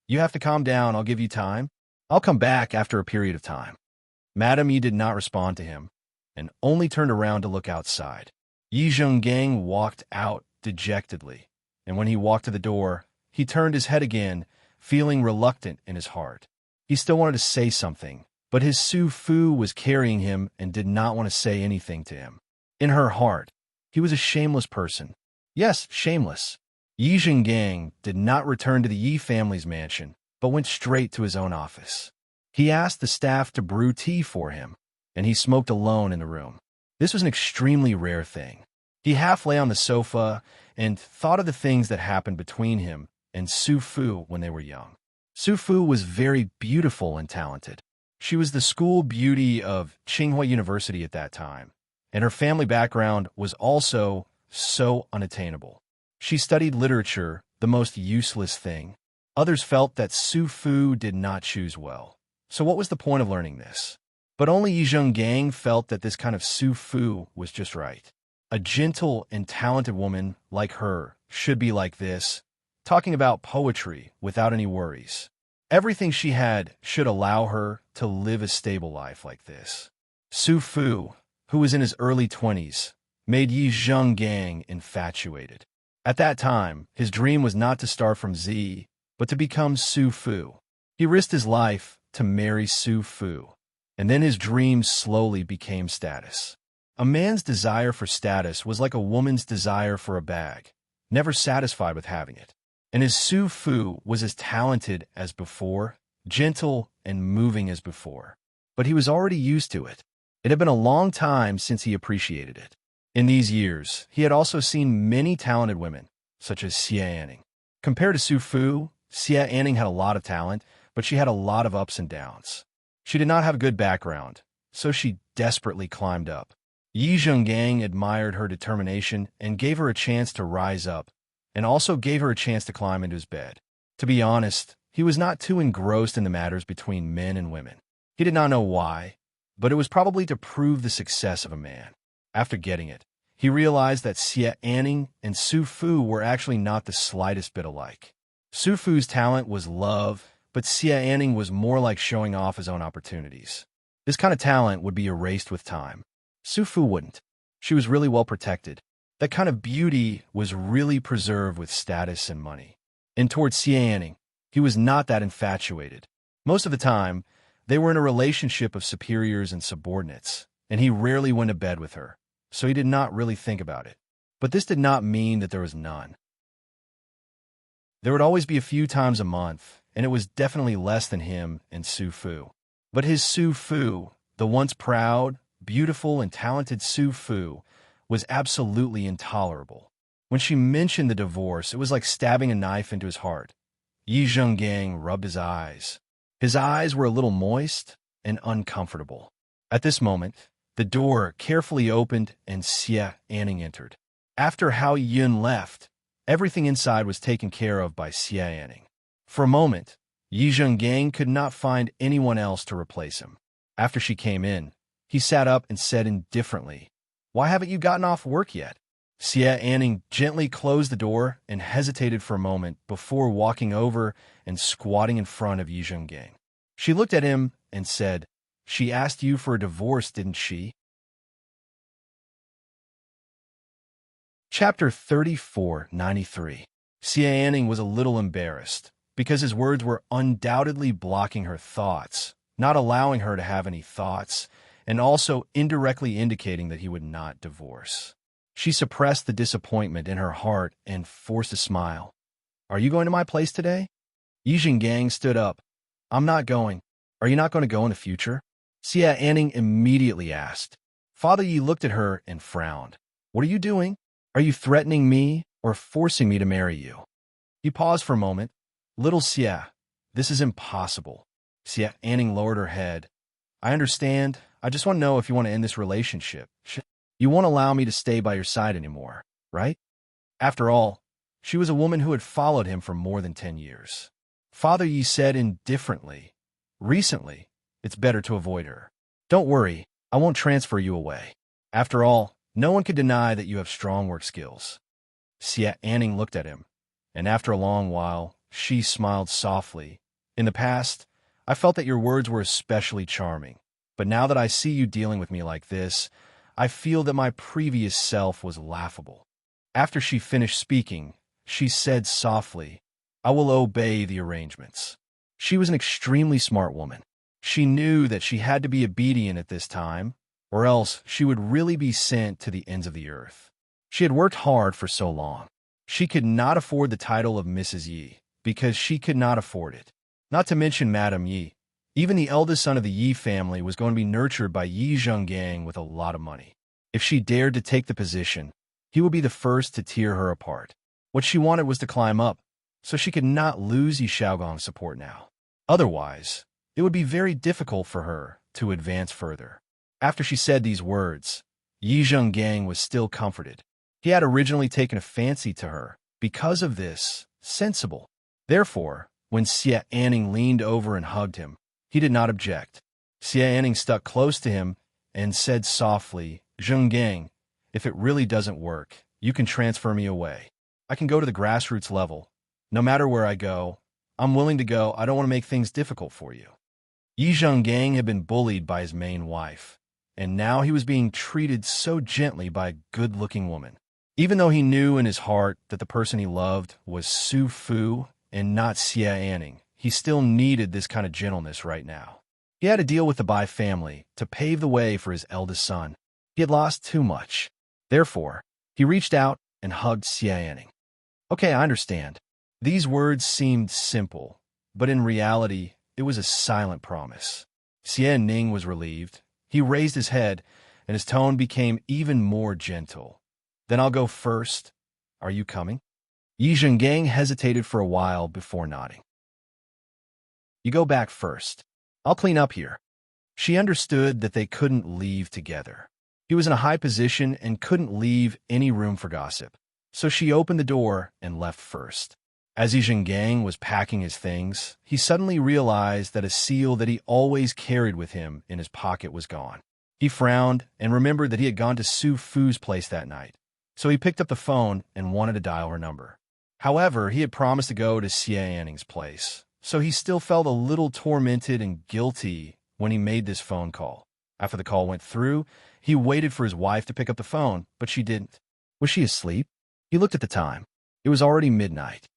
You have to calm down. I'll give you time. I'll come back after a period of time. Madame Yi did not respond to him and only turned around to look outside. Yi Zhenggang walked out dejectedly, and when he walked to the door, he turned his head again, feeling reluctant in his heart. He still wanted to say something, But his Su Fu was carrying him and did not want to say anything to him. In her heart, he was a shameless person. Yes, shameless. Yi Zhengang did not return to the Yi family's mansion, but went straight to his own office. He asked the staff to brew tea for him, and he smoked alone in the room. This was an extremely rare thing. He half lay on the sofa and thought of the things that happened between him and Su Fu when they were young. Su Fu was very beautiful and talented. She was the school beauty of Tsinghua University at that time, and her family background was also so unattainable. She studied literature, the most useless thing. Others felt that Su Fu did not choose well. So what was the point of learning this? But only Yi Zhengang felt that this kind of Su Fu was just right. A gentle and talented woman like her should be like this, talking about poetry without any worries. Everything she had should allow her to live a stable life like this. Su Fu, who was in his early 20s, made Yi Zhengang infatuated. At that time, his dream was not to start from Z, but to become Su Fu. He risked his life to marry Su Fu, and then his dream slowly became status. A man's desire for status was like a woman's desire for a bag, never satisfied with having it. And his Su Fu was as talented as before, gentle and moving as before. But he was already used to it. It had been a long time since he appreciated it. In these years, he had also seen many talented women, such as Xie Anning. Compared to Su Fu, Xie Anning had a lot of talent, but she had a lot of ups and downs. She did not have a good background, so she desperately climbed up. Yi Zhengang admired her determination and gave her a chance to rise up, and also gave her a chance to climb into his bed. To be honest, he was not too engrossed in the matters between men and women. He did not know why, but it was probably to prove the success of a man. After getting it, he realized that Xie Anning and Su Fu were actually not the slightest bit alike. Su Fu's talent was love, but Xie Anning was more like showing off his own opportunities. This kind of talent would be erased with time. Su Fu wouldn't. She was really well protected. That kind of beauty was really preserved with status and money. And towards Xie Anning, he was not that infatuated. Most of the time, they were in a relationship of superiors and subordinates, and he rarely went to bed with her, so he did not really think about it. But this did not mean that there was none. There would always be a few times a month, and it was definitely less than him and Su Fu. But his Su Fu, the once proud, beautiful, and talented Su Fu, was absolutely intolerable. When she mentioned the divorce, it was like stabbing a knife into his heart. Yi Zhengang rubbed his eyes. His eyes were a little moist and uncomfortable. At this moment, the door carefully opened and Xie Anning entered. After Hao Yun left, everything inside was taken care of by Xie Anning. For a moment, Yi Zhengang could not find anyone else to replace him. After she came in, he sat up and said indifferently, "Why haven't you gotten off work yet?" Xie Anning gently closed the door and hesitated for a moment before walking over and squatting in front of Yi Zhengang. She looked at him and said, "She asked you for a divorce, didn't she?" Chapter 3493. Xie Anning was a little embarrassed because his words were undoubtedly blocking her thoughts, not allowing her to have any thoughts, and also indirectly indicating that he would not divorce. She suppressed the disappointment in her heart and forced a smile. "Are you going to my place today?" Yi Zhengang stood up. "I'm not going. Are you not going to go in the future?" Xie Anning immediately asked. Father Yi looked at her and frowned. "What are you doing? Are you threatening me or forcing me to marry you?" He paused for a moment. "Little Xie, this is impossible." Xie Anning lowered her head. "I understand. I just want to know if you want to end this relationship. You won't allow me to stay by your side anymore, right?" After all, she was a woman who had followed him for more than 10 years. Father Yi said indifferently, "Recently, it's better to avoid her. Don't worry, I won't transfer you away. After all, no one could deny that you have strong work skills." Xie Anning looked at him, and after a long while, she smiled softly. "In the past, I felt that your words were especially charming. But now that I see you dealing with me like this, I feel that my previous self was laughable." After she finished speaking, she said softly, "I will obey the arrangements." She was an extremely smart woman. She knew that she had to be obedient at this time, or else she would really be sent to the ends of the earth. She had worked hard for so long. She could not afford the title of Mrs. Yi, because she could not afford it. Not to mention Madame Yi. Even the eldest son of the Yi family was going to be nurtured by Yi Zhenggang with a lot of money. If she dared to take the position, he would be the first to tear her apart. What she wanted was to climb up, so she could not lose Yi Xiaogong's support now. Otherwise, it would be very difficult for her to advance further. After she said these words, Yi Zhenggang was still comforted. He had originally taken a fancy to her, because of this, sensible. Therefore, when Xie Anning leaned over and hugged him, he did not object. Xie Anning stuck close to him and said softly, "Zhenggang, if it really doesn't work, you can transfer me away. I can go to the grassroots level. No matter where I go, I'm willing to go. I don't want to make things difficult for you." Yi Zhenggang had been bullied by his main wife, and now he was being treated so gently by a good-looking woman. Even though he knew in his heart that the person he loved was Su Fu and not Xie Anning, he still needed this kind of gentleness right now. He had to deal with the Bai family to pave the way for his eldest son. He had lost too much. Therefore, he reached out and hugged Xie Anning. "Okay, I understand." These words seemed simple, but in reality, it was a silent promise. Xie Anning was relieved. He raised his head, and his tone became even more gentle. "Then I'll go first. Are you coming?" Yi Zhenggang hesitated for a while before nodding. "You go back first. I'll clean up here." She understood that they couldn't leave together. He was in a high position and couldn't leave any room for gossip. So she opened the door and left first. As Yi Zhenggang was packing his things, he suddenly realized that a seal that he always carried with him in his pocket was gone. He frowned and remembered that he had gone to Su Fu's place that night. So he picked up the phone and wanted to dial her number. However, he had promised to go to Xie Anning's place, so he still felt a little tormented and guilty when he made this phone call. After the call went through, he waited for his wife to pick up the phone, but she didn't. Was she asleep? He looked at the time. It was already midnight.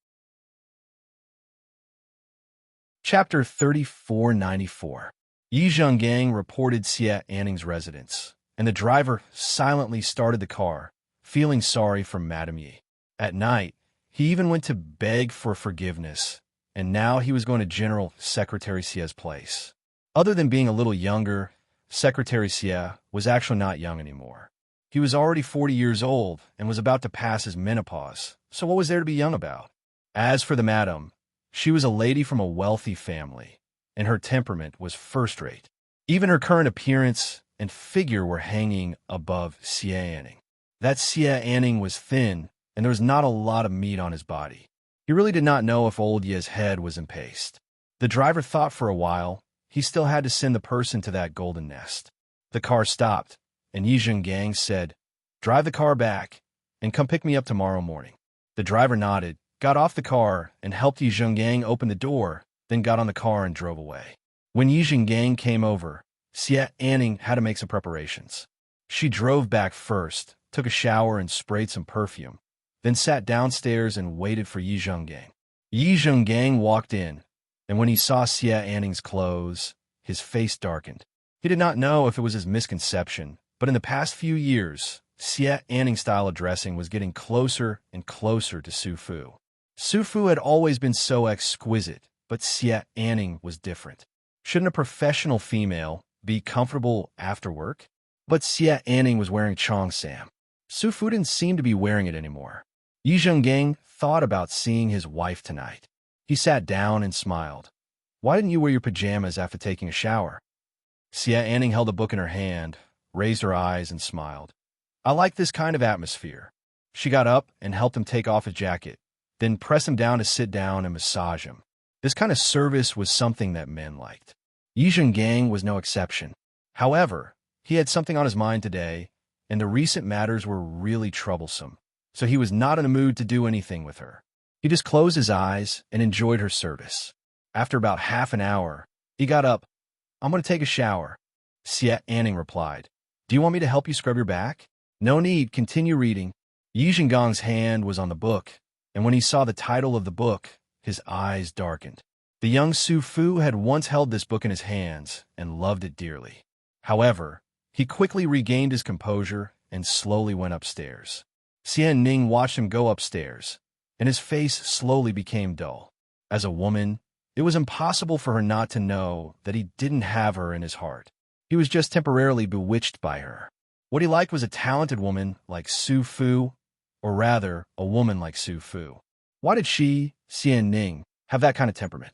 Chapter 3494. Yi Zhenggang reported Xie Anning's residence, and the driver silently started the car, feeling sorry for Madame Yi. At night, he even went to beg for forgiveness, and now he was going to General Secretary Xie's place. Other than being a little younger, Secretary Xie was actually not young anymore. He was already 40 years old and was about to pass his menopause, so what was there to be young about? As for the madam, she was a lady from a wealthy family, and her temperament was first-rate. Even her current appearance and figure were hanging above Xie Anning. That Xie Anning was thin, and there was not a lot of meat on his body. He really did not know if old Ye's head was in paste. The driver thought for a while. He still had to send the person to that golden nest. The car stopped, and Yi Zhenggang said, "Drive the car back, and come pick me up tomorrow morning." The driver nodded, got off the car, and helped Yi Zhenggang open the door, then got on the car and drove away. When Yi Zhenggang came over, Xie Anning had to make some preparations. She drove back first, took a shower and sprayed some perfume, then sat downstairs and waited for Yi Zhenggang. Yi Zhenggang walked in, and when he saw Xie Anning's clothes, his face darkened. He did not know if it was his misconception, but in the past few years, Xie Anning's style of dressing was getting closer and closer to Su Fu. Su Fu had always been so exquisite, but Xie Anning was different. Shouldn't a professional female be comfortable after work? But Xie Anning was wearing cheongsam. Su Fu didn't seem to be wearing it anymore. Yi Zhenggang thought about seeing his wife tonight. He sat down and smiled. "Why didn't you wear your pajamas after taking a shower?" Xie Anning held a book in her hand, raised her eyes, and smiled. "I like this kind of atmosphere." She got up and helped him take off his jacket, then pressed him down to sit down and massage him. This kind of service was something that men liked. Yi Zhenggang was no exception. However, he had something on his mind today, and the recent matters were really troublesome, so he was not in the mood to do anything with her. He just closed his eyes and enjoyed her service. After about half an hour, he got up. "I'm going to take a shower," Xie Anning replied. "Do you want me to help you scrub your back?" "No need, continue reading." Yi Zhenggang's hand was on the book, and when he saw the title of the book, his eyes darkened. The young Su Fu had once held this book in his hands and loved it dearly. However, he quickly regained his composure and slowly went upstairs. Xian Ning watched him go upstairs, and his face slowly became dull. As a woman, it was impossible for her not to know that he didn't have her in his heart. He was just temporarily bewitched by her. What he liked was a talented woman like Su Fu, or rather, a woman like Su Fu. Why did she, Xian Ning, have that kind of temperament?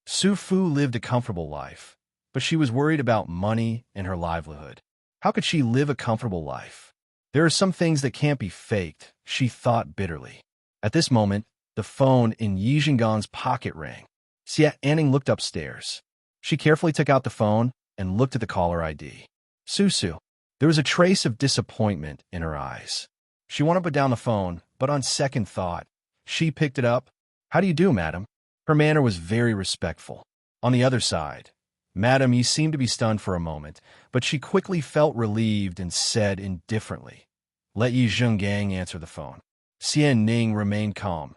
Su Fu lived a comfortable life, but she was worried about money and her livelihood. How could she live a comfortable life? There are some things that can't be faked, she thought bitterly. At this moment, the phone in Yi Jingang's pocket rang. Xia Anning looked upstairs. She carefully took out the phone and looked at the caller ID. Su. There was a trace of disappointment in her eyes. She wanted to put down the phone, but on second thought, she picked it up. How do you do, madam? Her manner was very respectful. On the other side, Madam Yi seemed to be stunned for a moment, but she quickly felt relieved and said indifferently, Let Yi Zhenggang answer the phone. Xian Ning remained calm.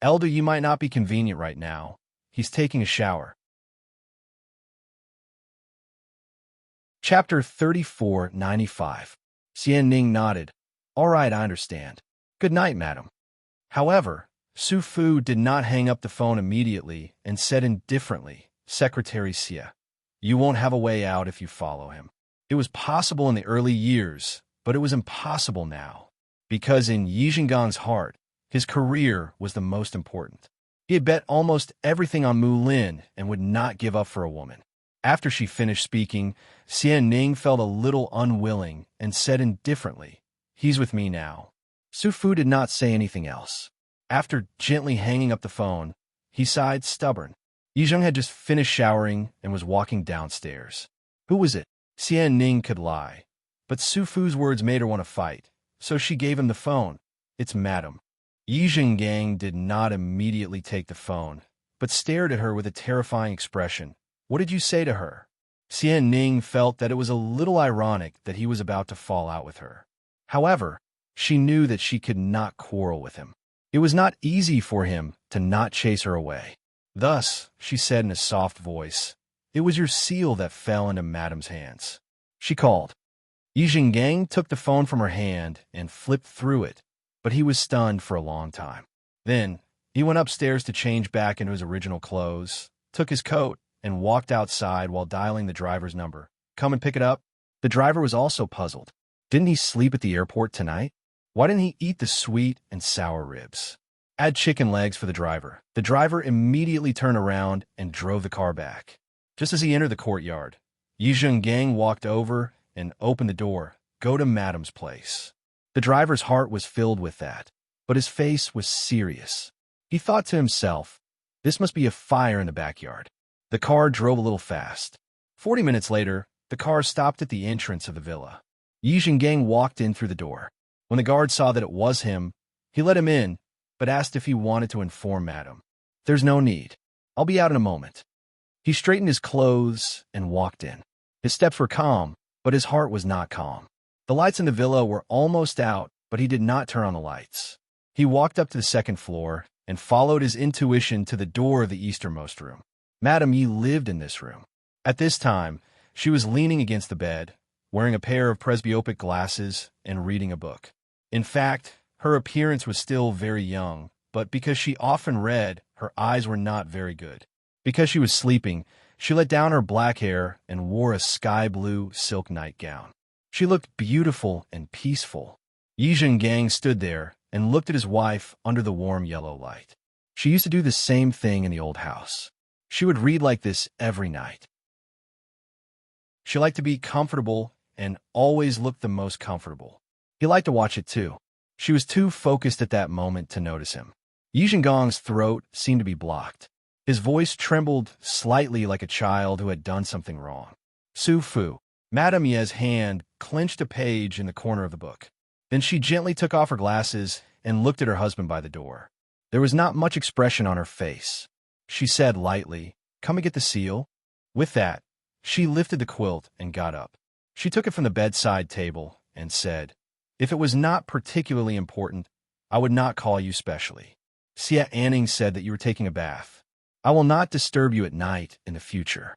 Elder, you might not be convenient right now. He's taking a shower. Chapter 3495. Xian Ning nodded. All right, I understand. Good night, madam. However, Su Fu did not hang up the phone immediately and said indifferently, Secretary Xia, you won't have a way out if you follow him. It was possible in the early years, but it was impossible now, because in Yi Jingang's heart, his career was the most important. He had bet almost everything on Mu Lin and would not give up for a woman. After she finished speaking, Xian Ning felt a little unwilling and said indifferently, He's with me now. Su Fu did not say anything else. After gently hanging up the phone, he sighed stubborn. Yi Zheng had just finished showering and was walking downstairs. Who was it? Xian Ning could lie, but Su Fu's words made her want to fight, so she gave him the phone. It's madam. Yi Zhenggang did not immediately take the phone, but stared at her with a terrifying expression. What did you say to her? Xian Ning felt that it was a little ironic that he was about to fall out with her. However, she knew that she could not quarrel with him. It was not easy for him to not chase her away. Thus, she said in a soft voice, It was your seal that fell into madam's hands. She called. Yi Jinggang took the phone from her hand and flipped through it, but he was stunned for a long time. Then, he went upstairs to change back into his original clothes, took his coat, and walked outside while dialing the driver's number. Come and pick it up? The driver was also puzzled. Didn't he sleep at the airport tonight? Why didn't he eat the sweet and sour ribs? Add chicken legs for the driver. The driver immediately turned around and drove the car back. Just as he entered the courtyard, Yi Zhenggang walked over and opened the door. Go to madam's place. The driver's heart was filled with that, but his face was serious. He thought to himself, this must be a fire in the backyard. The car drove a little fast. 40 minutes later, the car stopped at the entrance of the villa. Yi Zhenggang walked in through the door. When the guard saw that it was him, he let him in, but asked if he wanted to inform madam. There's no need. I'll be out in a moment. He straightened his clothes and walked in. His steps were calm, but his heart was not calm. The lights in the villa were almost out, but he did not turn on the lights. He walked up to the second floor and followed his intuition to the door of the easternmost room. Madam Yi lived in this room. At this time, she was leaning against the bed, wearing a pair of presbyopic glasses and reading a book. In fact, her appearance was still very young, but because she often read, her eyes were not very good. Because she was sleeping, she let down her black hair and wore a sky-blue silk nightgown. She looked beautiful and peaceful. Yi Zhenggang stood there and looked at his wife under the warm yellow light. She used to do the same thing in the old house. She would read like this every night. She liked to be comfortable and always looked the most comfortable. He liked to watch it too. She was too focused at that moment to notice him. Yi Zhengang's throat seemed to be blocked. His voice trembled slightly like a child who had done something wrong. Su Fu. Madame Ye's hand clenched a page in the corner of the book. Then she gently took off her glasses and looked at her husband by the door. There was not much expression on her face. She said lightly, Come and get the seal. With that, she lifted the quilt and got up. She took it from the bedside table and said, If it was not particularly important, I would not call you specially. Xia Anning said that you were taking a bath. I will not disturb you at night in the future.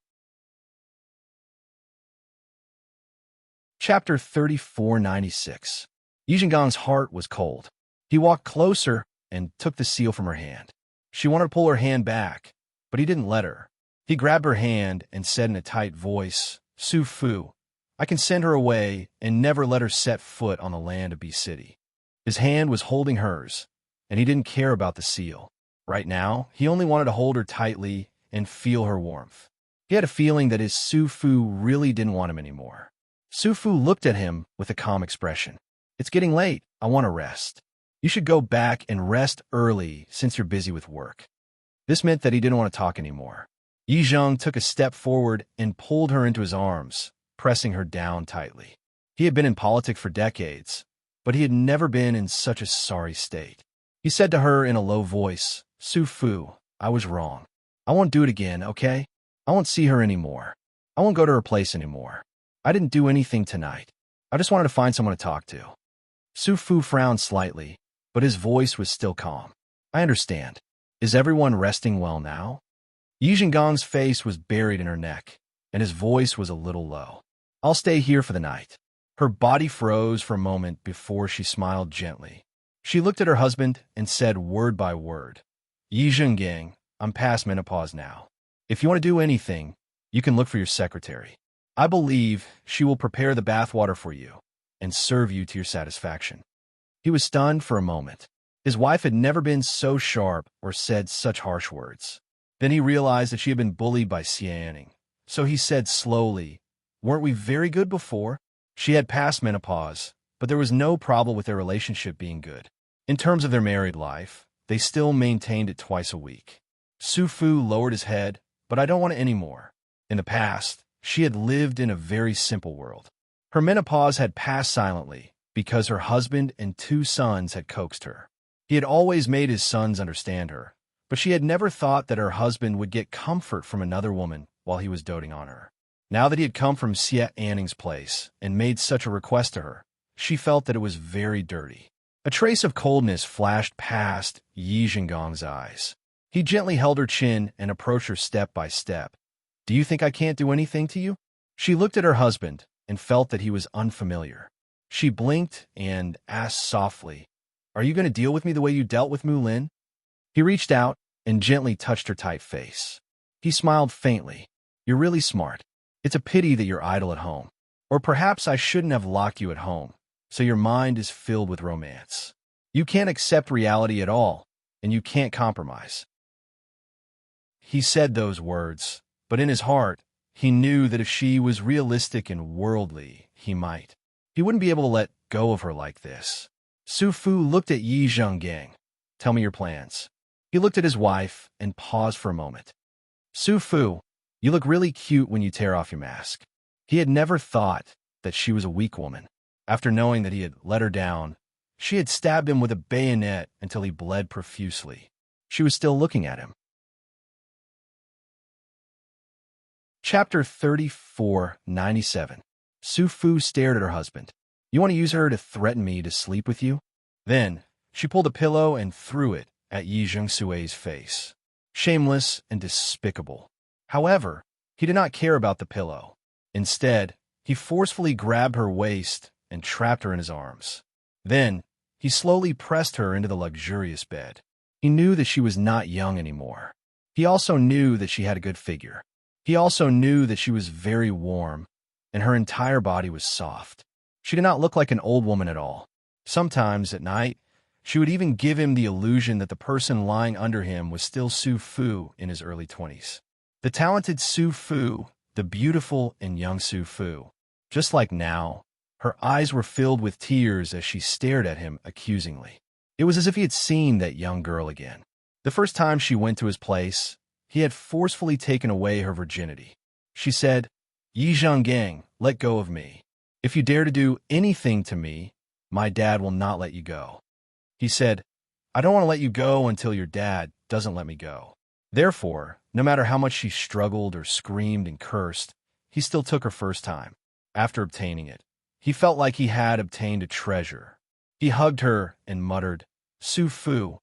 Chapter 3496. Yi Zhengang's heart was cold. He walked closer and took the seal from her hand. She wanted to pull her hand back, but he didn't let her. He grabbed her hand and said in a tight voice, Su Fu, I can send her away and never let her set foot on the land of B City. His hand was holding hers, and he didn't care about the seal. Right now, he only wanted to hold her tightly and feel her warmth. He had a feeling that his Su Fu really didn't want him anymore. Su Fu looked at him with a calm expression. It's getting late. I want to rest. You should go back and rest early since you're busy with work. This meant that he didn't want to talk anymore. Yi Zheng took a step forward and pulled her into his arms, pressing her down tightly. He had been in politics for decades, but he had never been in such a sorry state. He said to her in a low voice, Su Fu, I was wrong. I won't do it again, okay? I won't see her anymore. I won't go to her place anymore. I didn't do anything tonight. I just wanted to find someone to talk to. Su Fu frowned slightly, but his voice was still calm. I understand. Is everyone resting well now? Yi Zhengang's face was buried in her neck, and his voice was a little low. I'll stay here for the night. Her body froze for a moment before she smiled gently. She looked at her husband and said word by word, Yi Zhengang, I'm past menopause now. If you want to do anything, you can look for your secretary. I believe she will prepare the bathwater for you and serve you to your satisfaction. He was stunned for a moment. His wife had never been so sharp or said such harsh words. Then he realized that she had been bullied by Xianing. So he said slowly, weren't we very good before? She had passed menopause, but there was no problem with their relationship being good. In terms of their married life, they still maintained it twice a week. Su Fu lowered his head, but I don't want it anymore. In the past, she had lived in a very simple world. Her menopause had passed silently because her husband and 2 sons had coaxed her. He had always made his sons understand her, but she had never thought that her husband would get comfort from another woman while he was doting on her. Now that he had come from Xie Anning's place and made such a request to her, she felt that it was very dirty. A trace of coldness flashed past Yi Zhengang's eyes. He gently held her chin and approached her step by step. Do you think I can't do anything to you? She looked at her husband and felt that he was unfamiliar. She blinked and asked softly, Are you going to deal with me the way you dealt with Mu Lin? He reached out and gently touched her tight face. He smiled faintly. You're really smart. It's a pity that you're idle at home. Or perhaps I shouldn't have locked you at home, so your mind is filled with romance. You can't accept reality at all, and you can't compromise. He said those words, but in his heart, he knew that if she was realistic and worldly, he might. He wouldn't be able to let go of her like this. Su Fu looked at Yi Zhengang. Tell me your plans. He looked at his wife and paused for a moment. Su Fu, you look really cute when you tear off your mask. He had never thought that she was a weak woman. After knowing that he had let her down, she had stabbed him with a bayonet until he bled profusely. She was still looking at him. Chapter 3497. Su Fu stared at her husband. You want to use her to threaten me to sleep with you? Then, she pulled a pillow and threw it at Yi Zhengsui's face. Shameless and despicable. However, he did not care about the pillow. Instead, he forcefully grabbed her waist and trapped her in his arms. Then, he slowly pressed her into the luxurious bed. He knew that she was not young anymore. He also knew that she had a good figure. He also knew that she was very warm, and her entire body was soft. She did not look like an old woman at all. Sometimes, at night, she would even give him the illusion that the person lying under him was still Su Fu in his early 20s. The talented Su Fu, the beautiful and young Su Fu. Just like now, her eyes were filled with tears as she stared at him accusingly. It was as if he had seen that young girl again. The first time she went to his place, he had forcefully taken away her virginity. She said, Yi Zhengang, let go of me. If you dare to do anything to me, my dad will not let you go. He said, I don't want to let you go until your dad doesn't let me go. Therefore, no matter how much she struggled or screamed and cursed, he still took her first time. After obtaining it, he felt like he had obtained a treasure. He hugged her and muttered, Su Fu,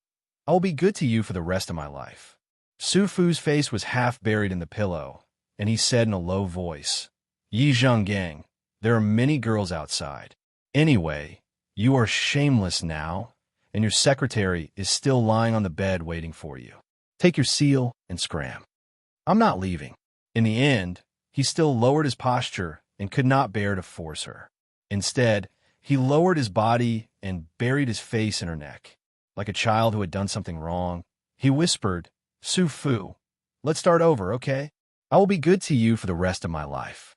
I will be good to you for the rest of my life. Su Fu's face was half buried in the pillow, and he said in a low voice, Yi Zhenggang, there are many girls outside. Anyway, you are shameless now, and your secretary is still lying on the bed waiting for you. Take your seal and scram. I'm not leaving. In the end, he still lowered his posture and could not bear to force her. Instead, he lowered his body and buried his face in her neck. Like a child who had done something wrong, he whispered, Su Fu, let's start over, okay? I will be good to you for the rest of my life.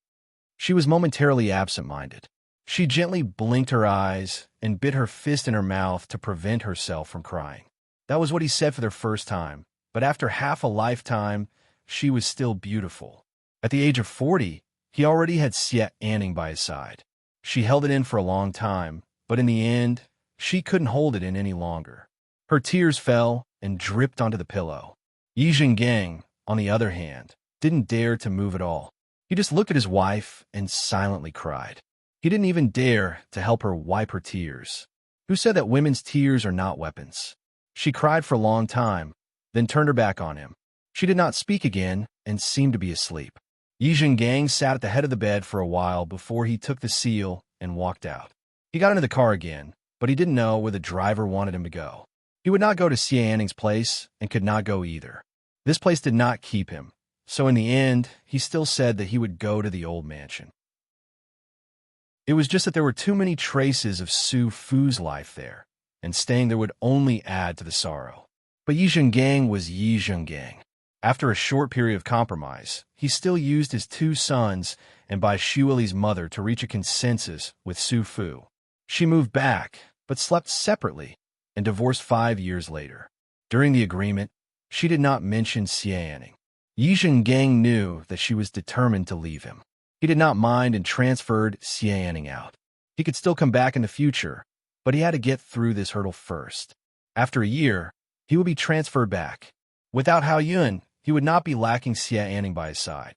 She was momentarily absent-minded. She gently blinked her eyes and bit her fist in her mouth to prevent herself from crying. That was what he said for their first time, but after half a lifetime, she was still beautiful. At the age of 40, he already had Xie Anning by his side. She held it in for a long time, but in the end, she couldn't hold it in any longer. Her tears fell and dripped onto the pillow. Yi Zhenggang, on the other hand, didn't dare to move at all. He just looked at his wife and silently cried. He didn't even dare to help her wipe her tears. Who said that women's tears are not weapons? She cried for a long time, then turned her back on him. She did not speak again and seemed to be asleep. Yi Zhenggang sat at the head of the bed for a while before he took the seal and walked out. He got into the car again, but he didn't know where the driver wanted him to go. He would not go to Xie Anning's place and could not go either. This place did not keep him, so in the end, he still said that he would go to the old mansion. It was just that there were too many traces of Su Fu's life there, and staying there would only add to the sorrow. But Yi Zhenggang was Yi Zhenggang. After a short period of compromise, he still used his two sons and Bai Shuili's mother to reach a consensus with Su Fu. She moved back, but slept separately, and divorced 5 years later. During the agreement, she did not mention Xie Anning. Yi Zhenggang knew that she was determined to leave him. He did not mind and transferred Xie Anning out. He could still come back in the future, but he had to get through this hurdle first. After a year, he would be transferred back. Without Hao Yun, he would not be lacking Xie Anning by his side.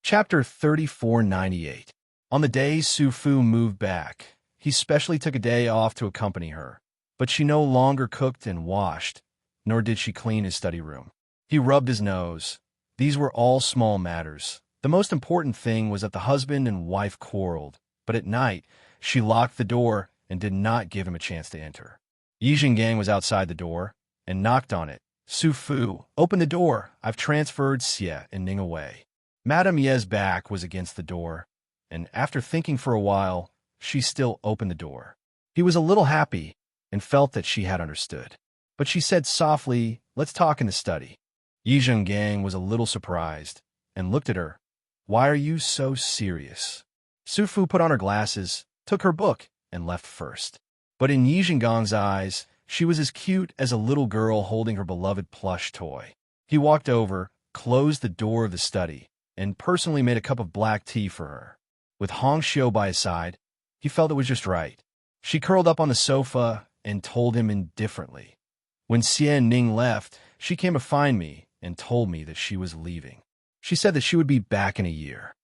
Chapter 3498. On the day Su Fu moved back, he specially took a day off to accompany her, but she no longer cooked and washed, nor did she clean his study room. He rubbed his nose. These were all small matters. The most important thing was that the husband and wife quarreled, but at night, she locked the door and did not give him a chance to enter. Yi Zhenggang was outside the door and knocked on it. Su Fu, open the door. I've transferred Xie and Ning away. Madame Ye's back was against the door, and after thinking for a while, she still opened the door. He was a little happy and felt that she had understood. But she said softly, let's talk in the study. Yi Zhenggang was a little surprised and looked at her. Why are you so serious? Su Fu put on her glasses, took her book, and left first. But in Yi Zhenggang's eyes, she was as cute as a little girl holding her beloved plush toy. He walked over, closed the door of the study, and personally made a cup of black tea for her. With Hong Xiu by his side, he felt it was just right. She curled up on the sofa and told him indifferently. When Xie Ning left, she came to find me and told me that she was leaving. She said that she would be back in a year.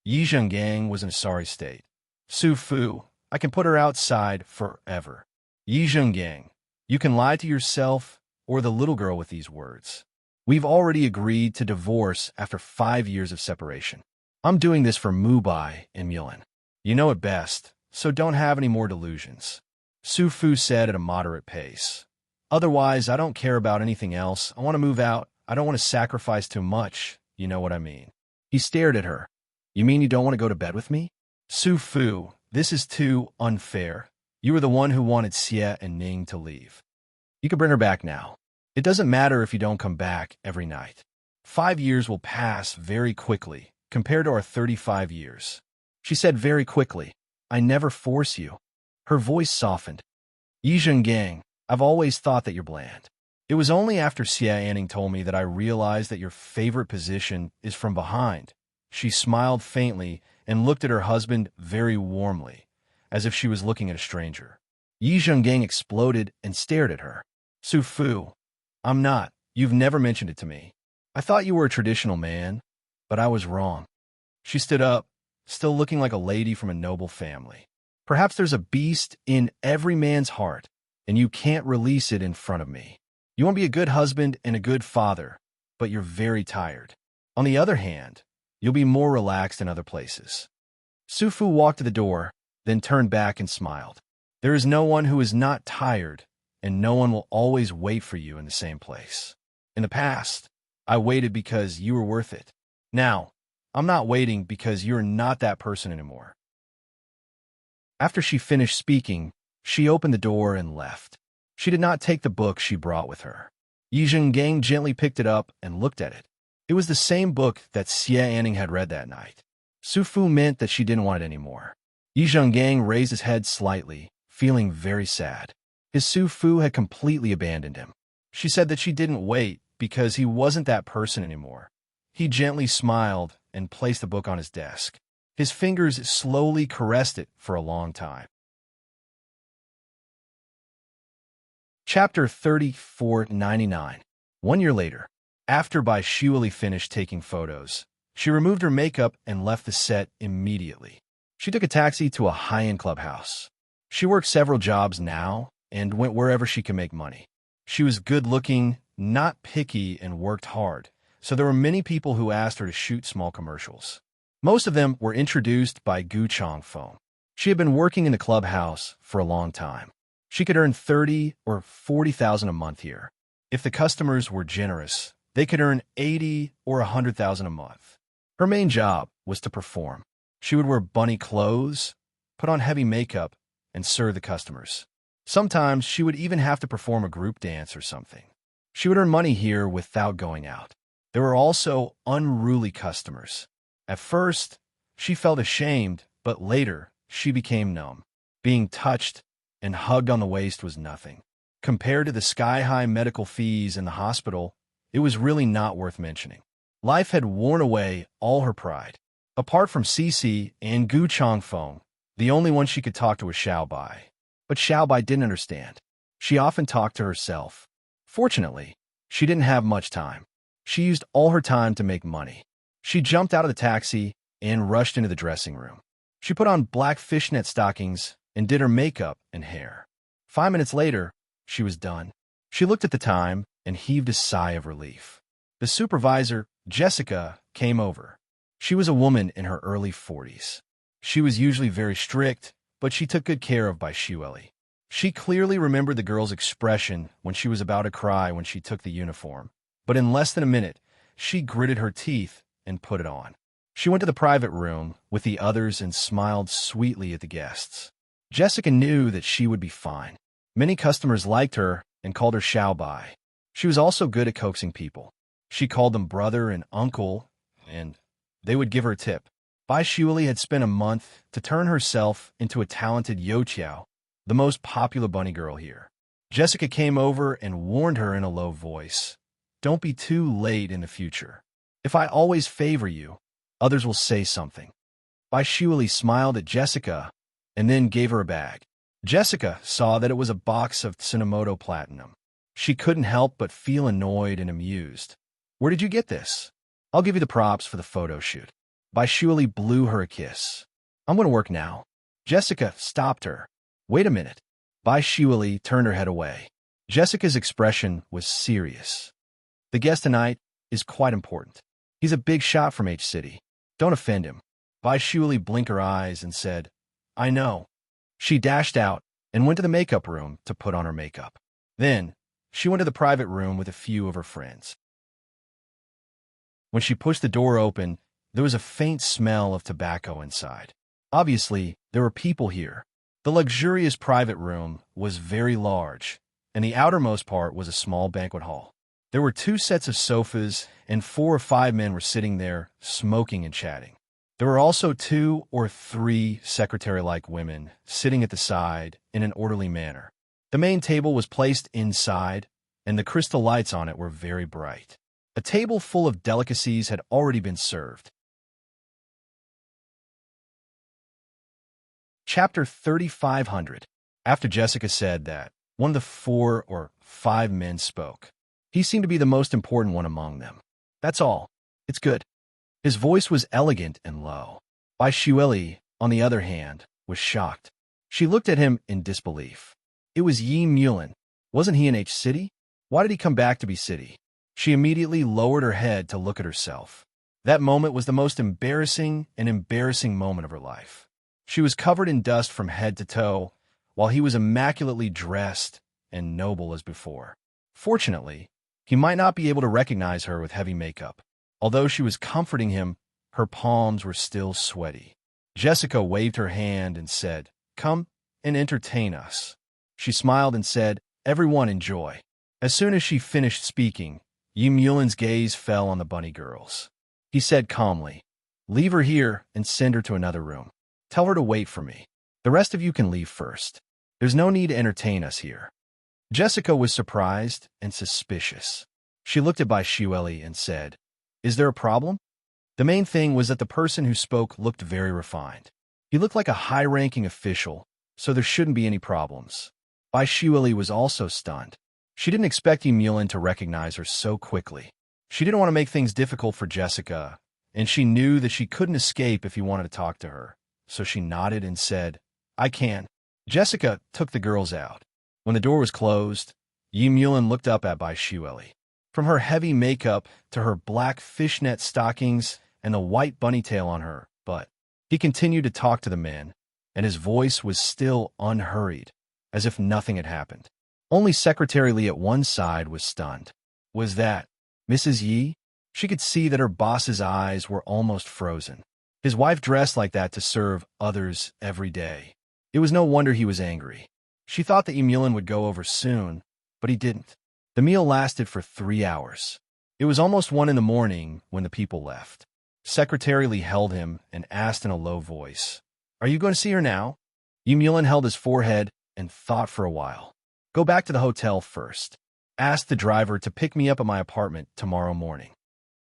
Yi Zhenggang was in a sorry state. Su Fu, I can put her outside forever. Yi Zhenggang, you can lie to yourself or the little girl with these words. We've already agreed to divorce after 5 years of separation. I'm doing this for Mubai and Mulan. You know it best, so don't have any more delusions. Su Fu said at a moderate pace. Otherwise, I don't care about anything else. I want to move out. I don't want to sacrifice too much. You know what I mean. He stared at her. You mean you don't want to go to bed with me? Su Fu, this is too unfair. You were the one who wanted Xie and Ning to leave. You can bring her back now. It doesn't matter if you don't come back every night. 5 years will pass very quickly compared to our 35 years. She said very quickly, I never force you. Her voice softened. Yi Zhenggang, I've always thought that you're bland. It was only after Xie Anning told me that I realized that your favorite position is from behind. She smiled faintly and looked at her husband very warmly, as if she was looking at a stranger. Yi Zhenggang exploded and stared at her. Su Fu, I'm not. You've never mentioned it to me. I thought you were a traditional man, but I was wrong. She stood up, still looking like a lady from a noble family. Perhaps there's a beast in every man's heart. and you can't release it in front of me. You want to be a good husband and a good father, but you're very tired. On the other hand, you'll be more relaxed in other places. Sufu walked to the door, then turned back and smiled. There is no one who is not tired, and no one will always wait for you in the same place. In the past, I waited because you were worth it. Now, I'm not waiting because you're not that person anymore. After she finished speaking, she opened the door and left. She did not take the book she brought with her. Yi Zhenggang gently picked it up and looked at it. It was the same book that Xie Anning had read that night. Sufu meant that she didn't want it anymore. Yi Zhenggang raised his head slightly, feeling very sad. His Sufu had completely abandoned him. She said that she didn't wait because he wasn't that person anymore. He gently smiled and placed the book on his desk. His fingers slowly caressed it for a long time. Chapter 3499. 1 year later, after Bai Shuili finished taking photos, she removed her makeup and left the set immediately. She took a taxi to a high-end clubhouse. She worked several jobs now and went wherever she could make money. She was good-looking, not picky, and worked hard, so there were many people who asked her to shoot small commercials. Most of them were introduced by Gu Changfeng. She had been working in the clubhouse for a long time. She could earn 30 or 40,000 a month here. If the customers were generous, they could earn 80 or 100,000 a month. Her main job was to perform. She would wear bunny clothes, put on heavy makeup, and serve the customers. Sometimes she would even have to perform a group dance or something. She would earn money here without going out. There were also unruly customers. At first, she felt ashamed, but later, she became numb. Being touched and hugged on the waist was nothing. Compared to the sky-high medical fees in the hospital, it was really not worth mentioning. Life had worn away all her pride. Apart from Cici and Gu Changfeng, the only one she could talk to was Xiaobai. But Xiaobai didn't understand. She often talked to herself. Fortunately, she didn't have much time. She used all her time to make money. She jumped out of the taxi and rushed into the dressing room. She put on black fishnet stockings and did her makeup and hair. 5 minutes later, she was done. She looked at the time and heaved a sigh of relief. The supervisor, Jessica, came over. She was a woman in her early 40s. She was usually very strict, but she took good care of Bai Shuili. She clearly remembered the girl's expression when she was about to cry when she took the uniform. But in less than a minute, she gritted her teeth and put it on. She went to the private room with the others and smiled sweetly at the guests. Jessica knew that she would be fine. Many customers liked her and called her Xiaobai. She was also good at coaxing people. She called them brother and uncle, and they would give her a tip. Bai Shuili had spent a month to turn herself into a talented Youqiao, the most popular bunny girl here. Jessica came over and warned her in a low voice, "Don't be too late in the future. If I always favor you, others will say something." Bai Shuili smiled at Jessica and then gave her a bag. Jessica saw that it was a box of Tsinomoto Platinum. She couldn't help but feel annoyed and amused. "Where did you get this? I'll give you the props for the photo shoot." Bai Shuili blew her a kiss. "I'm going to work now." Jessica stopped her. "Wait a minute." Bai Shuili turned her head away. Jessica's expression was serious. "The guest tonight is quite important. He's a big shot from H-City. Don't offend him." Bai Shuili blinked her eyes and said, "I know." She dashed out and went to the makeup room to put on her makeup. Then, she went to the private room with a few of her friends. When she pushed the door open, there was a faint smell of tobacco inside. Obviously, there were people here. The luxurious private room was very large, and the outermost part was a small banquet hall. There were 2 sets of sofas, and 4 or 5 men were sitting there, smoking and chatting. There were also 2 or 3 secretary-like women sitting at the side in an orderly manner. The main table was placed inside, and the crystal lights on it were very bright. A table full of delicacies had already been served. Chapter 3500. After Jessica said that, one of the 4 or 5 men spoke. He seemed to be the most important one among them. "That's all. It's good." His voice was elegant and low. Bai Shuili, on the other hand, was shocked. She looked at him in disbelief. It was Yi Mulin. Wasn't he in H City? Why did he come back to B City? She immediately lowered her head to look at herself. That moment was the most embarrassing moment of her life. She was covered in dust from head to toe, while he was immaculately dressed and noble as before. Fortunately, he might not be able to recognize her with heavy makeup. Although she was comforting him, her palms were still sweaty. Jessica waved her hand and said, "Come and entertain us." She smiled and said, "Everyone enjoy." As soon as she finished speaking, Yi Mulin's gaze fell on the bunny girls. He said calmly, "Leave her here and send her to another room. Tell her to wait for me. The rest of you can leave first. There's no need to entertain us here." Jessica was surprised and suspicious. She looked at Bai Shueli and said, "Is there a problem?" The main thing was that the person who spoke looked very refined. He looked like a high-ranking official, so there shouldn't be any problems. Bai Shueli was also stunned. She didn't expect Yi Mulin to recognize her so quickly. She didn't want to make things difficult for Jessica, and she knew that she couldn't escape if he wanted to talk to her. So she nodded and said, "I can." Jessica took the girls out. When the door was closed, Yi Mulin looked up at Bai Shueli. From her heavy makeup to her black fishnet stockings and the white bunny tail on her, but he continued to talk to the men, and his voice was still unhurried, as if nothing had happened. Only Secretary Lee at one side was stunned. Was that Mrs. Yi? She could see that her boss's eyes were almost frozen. His wife dressed like that to serve others every day. It was no wonder he was angry. She thought that Yi Mulin would go over soon, but he didn't. The meal lasted for 3 hours. It was almost 1 in the morning when the people left. Secretary Lee held him and asked in a low voice, "Are you going to see her now?" Yi Mulin held his forehead and thought for a while. "Go back to the hotel first. Ask the driver to pick me up at my apartment tomorrow morning."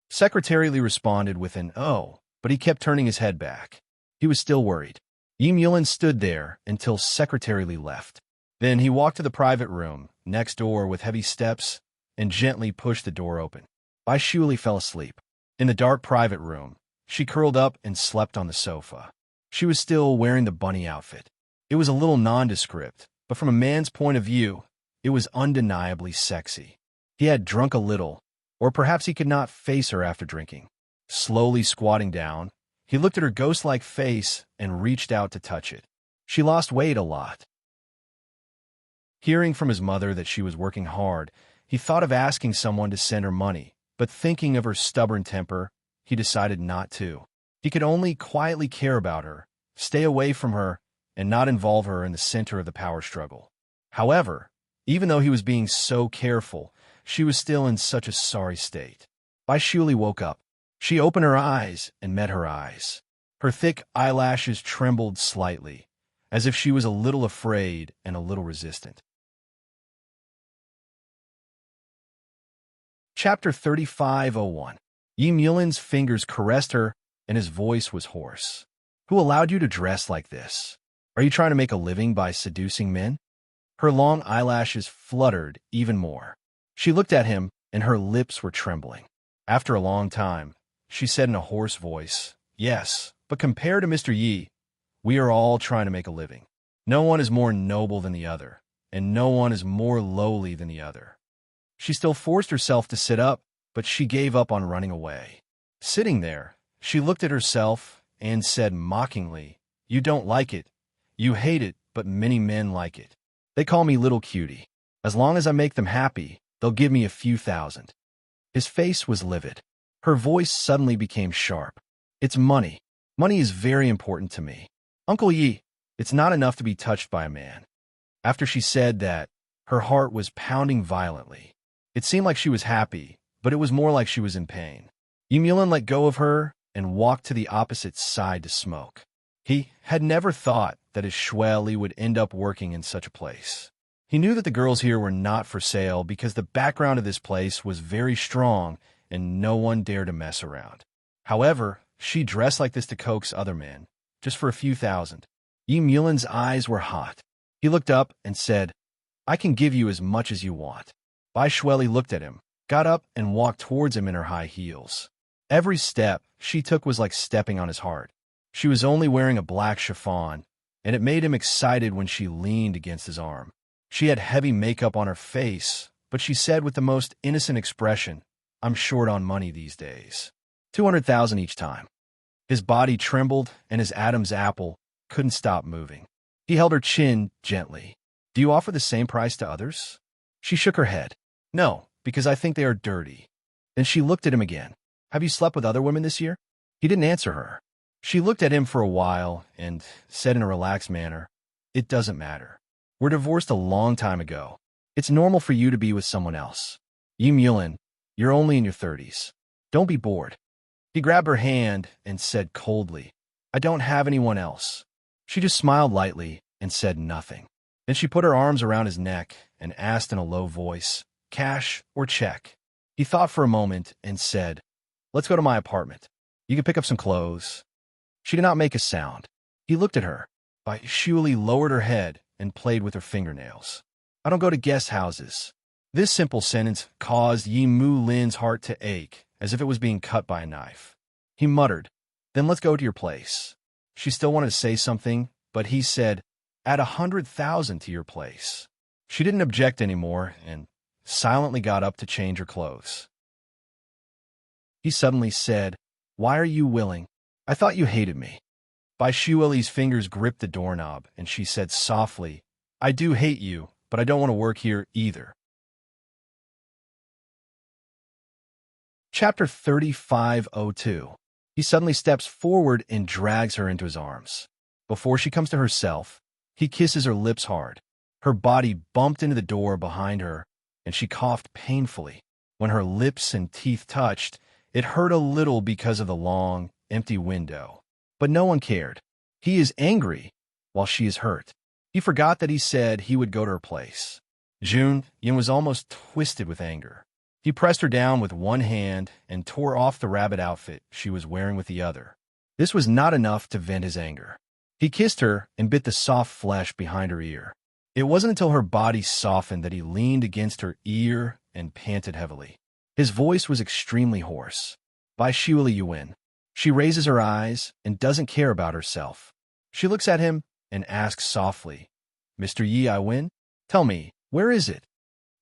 Secretary Lee responded with an "oh," but he kept turning his head back. He was still worried. Yi Mulin stood there until Secretary Lee left. Then he walked to the private room next door with heavy steps and gently pushed the door open. Bai Shueli fell asleep. In the dark private room, she curled up and slept on the sofa. She was still wearing the bunny outfit. It was a little nondescript, but from a man's point of view, it was undeniably sexy. He had drunk a little, or perhaps he could not face her after drinking. Slowly squatting down, he looked at her ghost-like face and reached out to touch it. She lost weight a lot. Hearing from his mother that she was working hard, he thought of asking someone to send her money, but thinking of her stubborn temper, he decided not to. He could only quietly care about her, stay away from her, and not involve her in the center of the power struggle. However, even though he was being so careful, she was still in such a sorry state. Bai Shueli woke up. She opened her eyes and met her eyes. Her thick eyelashes trembled slightly, as if she was a little afraid and a little resistant. Chapter 35:01. Yi Mulin's fingers caressed her, and his voice was hoarse. "Who allowed you to dress like this? Are you trying to make a living by seducing men?" Her long eyelashes fluttered even more. She looked at him, and her lips were trembling. After a long time, she said in a hoarse voice, "Yes, but compared to Mr. Yi, we are all trying to make a living. No one is more noble than the other, and no one is more lowly than the other." She still forced herself to sit up, but she gave up on running away. Sitting there, she looked at herself and said mockingly, "You don't like it. You hate it, but many men like it. They call me little cutie. As long as I make them happy, they'll give me a few thousand." His face was livid. Her voice suddenly became sharp. "It's money. Money is very important to me. Uncle Yi, it's not enough to be touched by a man." After she said that, her heart was pounding violently. It seemed like she was happy, but it was more like she was in pain. Yi Mulin let go of her and walked to the opposite side to smoke. He had never thought that his Shueli would end up working in such a place. He knew that the girls here were not for sale because the background of this place was very strong and no one dared to mess around. However, she dressed like this to coax other men, just for a few thousand. Yi Mulin's eyes were hot. He looked up and said, "I can give you as much as you want." Bai Shueli looked at him, got up and walked towards him in her high heels. Every step she took was like stepping on his heart. She was only wearing a black chiffon, and it made him excited when she leaned against his arm. She had heavy makeup on her face, but she said with the most innocent expression, "I'm short on money these days. 200,000 each time." His body trembled, and his Adam's apple couldn't stop moving. He held her chin gently. "Do you offer the same price to others?" She shook her head. "No, because I think they are dirty." Then she looked at him again. "Have you slept with other women this year?" He didn't answer her. She looked at him for a while and said in a relaxed manner, "It doesn't matter. We're divorced a long time ago. It's normal for you to be with someone else. Yulin, you're only in your 30s. Don't be bored." He grabbed her hand and said coldly, "I don't have anyone else." She just smiled lightly and said nothing. Then she put her arms around his neck and asked in a low voice, "Cash or check?" He thought for a moment and said, "Let's go to my apartment. You can pick up some clothes." She did not make a sound. He looked at her. Shuli lowered her head and played with her fingernails. "I don't go to guest houses." This simple sentence caused Yi Mu Lin's heart to ache, as if it was being cut by a knife. He muttered, "Then let's go to your place." She still wanted to say something, but he said, "Add 100,000 to your place." She didn't object anymore and silently got up to change her clothes. He suddenly said, "Why are you willing? I thought you hated me." Shuli's fingers gripped the doorknob, and she said softly, "I do hate you, but I don't want to work here either." Chapter 3502. He suddenly steps forward and drags her into his arms. Before she comes to herself, he kisses her lips hard. Her body bumped into the door behind her, and she coughed painfully. When her lips and teeth touched, it hurt a little because of the long, empty window. But no one cared. He is angry, while she is hurt. He forgot that he said he would go to her place. Yin was almost twisted with anger. He pressed her down with one hand and tore off the rabbit outfit she was wearing with the other. This was not enough to vent his anger. He kissed her and bit the soft flesh behind her ear. It wasn't until her body softened that he leaned against her ear and panted heavily. His voice was extremely hoarse. "Shuli Yuan." She raises her eyes and doesn't care about herself. She looks at him and asks softly, "Mr. Yi I win? Tell me, where is it?"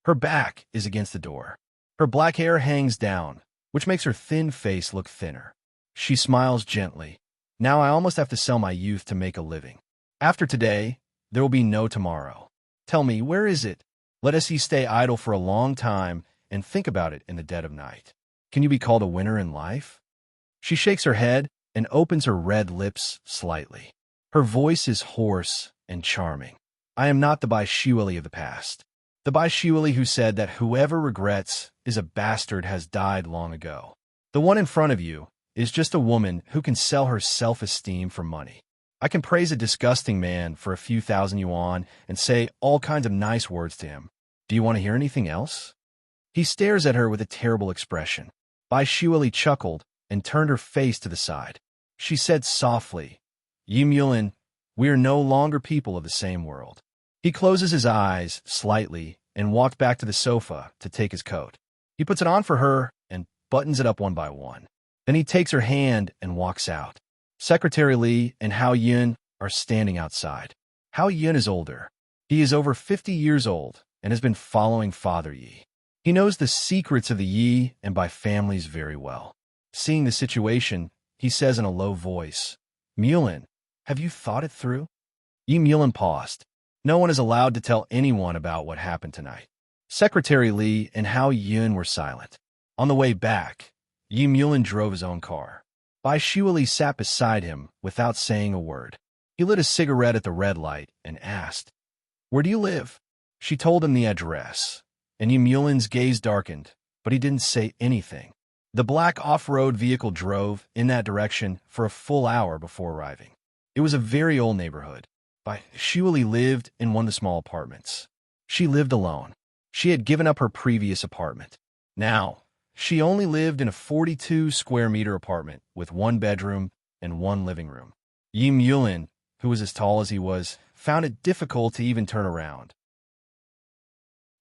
Her back is against the door. Her black hair hangs down, which makes her thin face look thinner. She smiles gently. "Now I almost have to sell my youth to make a living. After today, there will be no tomorrow. Tell me, where is it? Let us stay idle for a long time and think about it in the dead of night. Can you be called a winner in life?" She shakes her head and opens her red lips slightly. Her voice is hoarse and charming. "I am not the Shuli of the past. The Shuli who said that whoever regrets is a bastard has died long ago. The one in front of you is just a woman who can sell her self-esteem for money. I can praise a disgusting man for a few thousand yuan and say all kinds of nice words to him. Do you want to hear anything else?" He stares at her with a terrible expression. Shuli chuckled and turned her face to the side. She said softly, "Yulin, we are no longer people of the same world." He closes his eyes slightly and walked back to the sofa to take his coat. He puts it on for her and buttons it up one by one. Then he takes her hand and walks out. Secretary Li and Hao Yun are standing outside. Hao Yun is older. He is over 50 years old and has been following Father Yi. He knows the secrets of the Yi and by families very well. Seeing the situation, he says in a low voice, "Mulin, have you thought it through?" Yi Mulin paused. No one is allowed to tell anyone about what happened tonight. Secretary Li and Hao Yun were silent. On the way back, Yi Mulin drove his own car. Shuli sat beside him without saying a word. He lit a cigarette at the red light and asked, "Where do you live?" She told him the address, and Yi Mulin's gaze darkened, but he didn't say anything. The black off-road vehicle drove in that direction for a full hour before arriving. It was a very old neighborhood. Shuli lived in one of the small apartments. She lived alone. She had given up her previous apartment. Now, she only lived in a 42-square-meter apartment with one bedroom and one living room. Yi Mulin, who was as tall as he was, found it difficult to even turn around.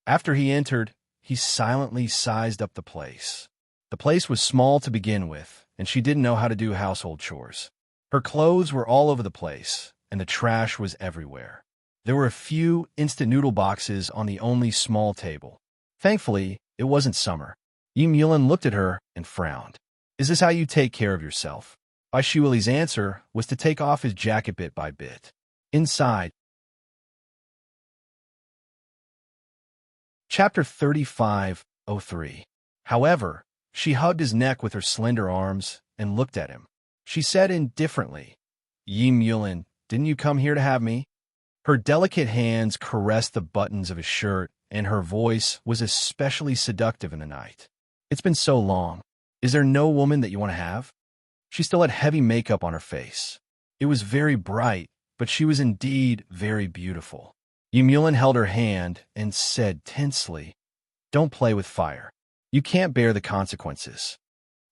After he entered, he silently sized up the place. The place was small to begin with, and she didn't know how to do household chores. Her clothes were all over the place, and the trash was everywhere. There were a few instant noodle boxes on the only small table. Thankfully, it wasn't summer. Yim Yulin looked at her and frowned. Is this how you take care of yourself? Bai Shuili's answer was to take off his jacket bit by bit. Inside. Chapter 35:03. However, she hugged his neck with her slender arms and looked at him. She said indifferently, Yim Yulin, didn't you come here to have me? Her delicate hands caressed the buttons of his shirt, and her voice was especially seductive in the night. It's been so long. Is there no woman that you want to have? She still had heavy makeup on her face. It was very bright, but she was indeed very beautiful. Yim Yulin held her hand and said tensely, Don't play with fire. You can't bear the consequences.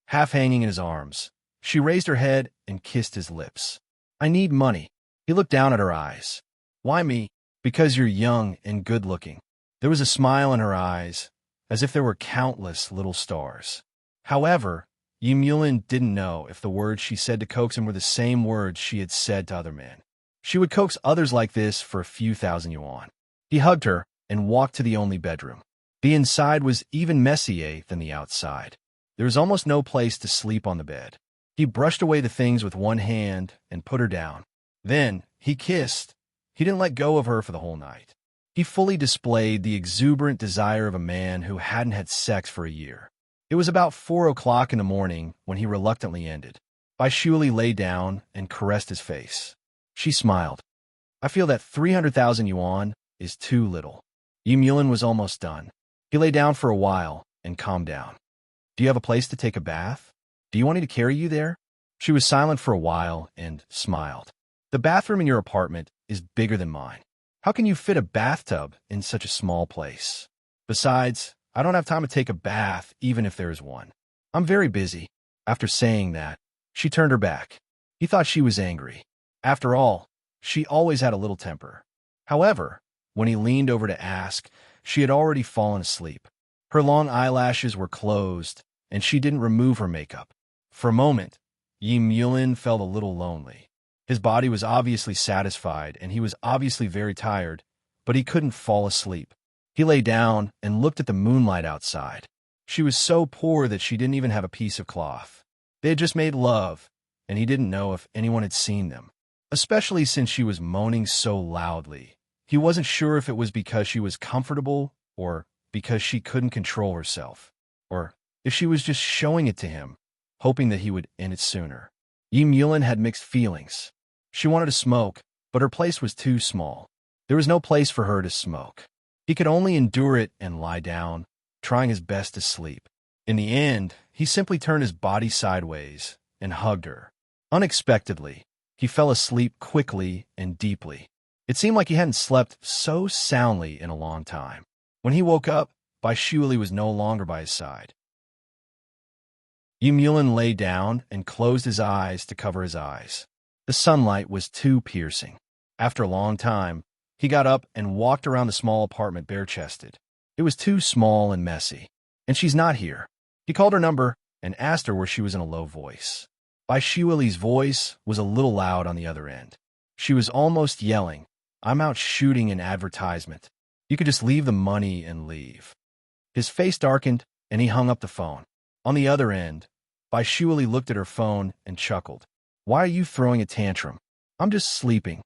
Half hanging in his arms, she raised her head and kissed his lips. I need money. He looked down at her eyes. Why me? Because you're young and good-looking. There was a smile in her eyes, as if there were countless little stars. However, Yim Yulin didn't know if the words she said to coax him were the same words she had said to other men. She would coax others like this for a few thousand yuan. He hugged her and walked to the only bedroom. The inside was even messier than the outside. There was almost no place to sleep on the bed. He brushed away the things with one hand and put her down. Then, he kissed. He didn't let go of her for the whole night. He fully displayed the exuberant desire of a man who hadn't had sex for a year. It was about 4 o'clock in the morning when he reluctantly ended. Bai Shuili lay down and caressed his face. She smiled. I feel that 300,000 yuan is too little. Yim Yulin was almost done. He lay down for a while and calmed down. Do you have a place to take a bath? Do you want me to carry you there? She was silent for a while and smiled. The bathroom in your apartment is bigger than mine. How can you fit a bathtub in such a small place? Besides, I don't have time to take a bath even if there is one. I'm very busy. After saying that, she turned her back. He thought she was angry. After all, she always had a little temper. However, when he leaned over to ask, she had already fallen asleep. Her long eyelashes were closed, and she didn't remove her makeup. For a moment, Yim Yulin felt a little lonely. His body was obviously satisfied, and he was obviously very tired, but he couldn't fall asleep. He lay down and looked at the moonlight outside. She was so poor that she didn't even have a piece of cloth. They had just made love, and he didn't know if anyone had seen them, especially since she was moaning so loudly. He wasn't sure if it was because she was comfortable or because she couldn't control herself, or if she was just showing it to him, hoping that he would end it sooner. Yim Yulin had mixed feelings. She wanted to smoke, but her place was too small. There was no place for her to smoke. He could only endure it and lie down, trying his best to sleep. In the end, he simply turned his body sideways and hugged her. Unexpectedly, he fell asleep quickly and deeply. It seemed like he hadn't slept so soundly in a long time. When he woke up, Bai Shuili was no longer by his side. Yim Yulin lay down and closed his eyes to cover his eyes. The sunlight was too piercing. After a long time, he got up and walked around the small apartment bare-chested. It was too small and messy. And she's not here. He called her number and asked her where she was in a low voice. Bai Shuili's voice was a little loud on the other end. She was almost yelling, I'm out shooting an advertisement. You could just leave the money and leave. His face darkened, and he hung up the phone. On the other end, Bai Shuili looked at her phone and chuckled. Why are you throwing a tantrum? I'm just sleeping.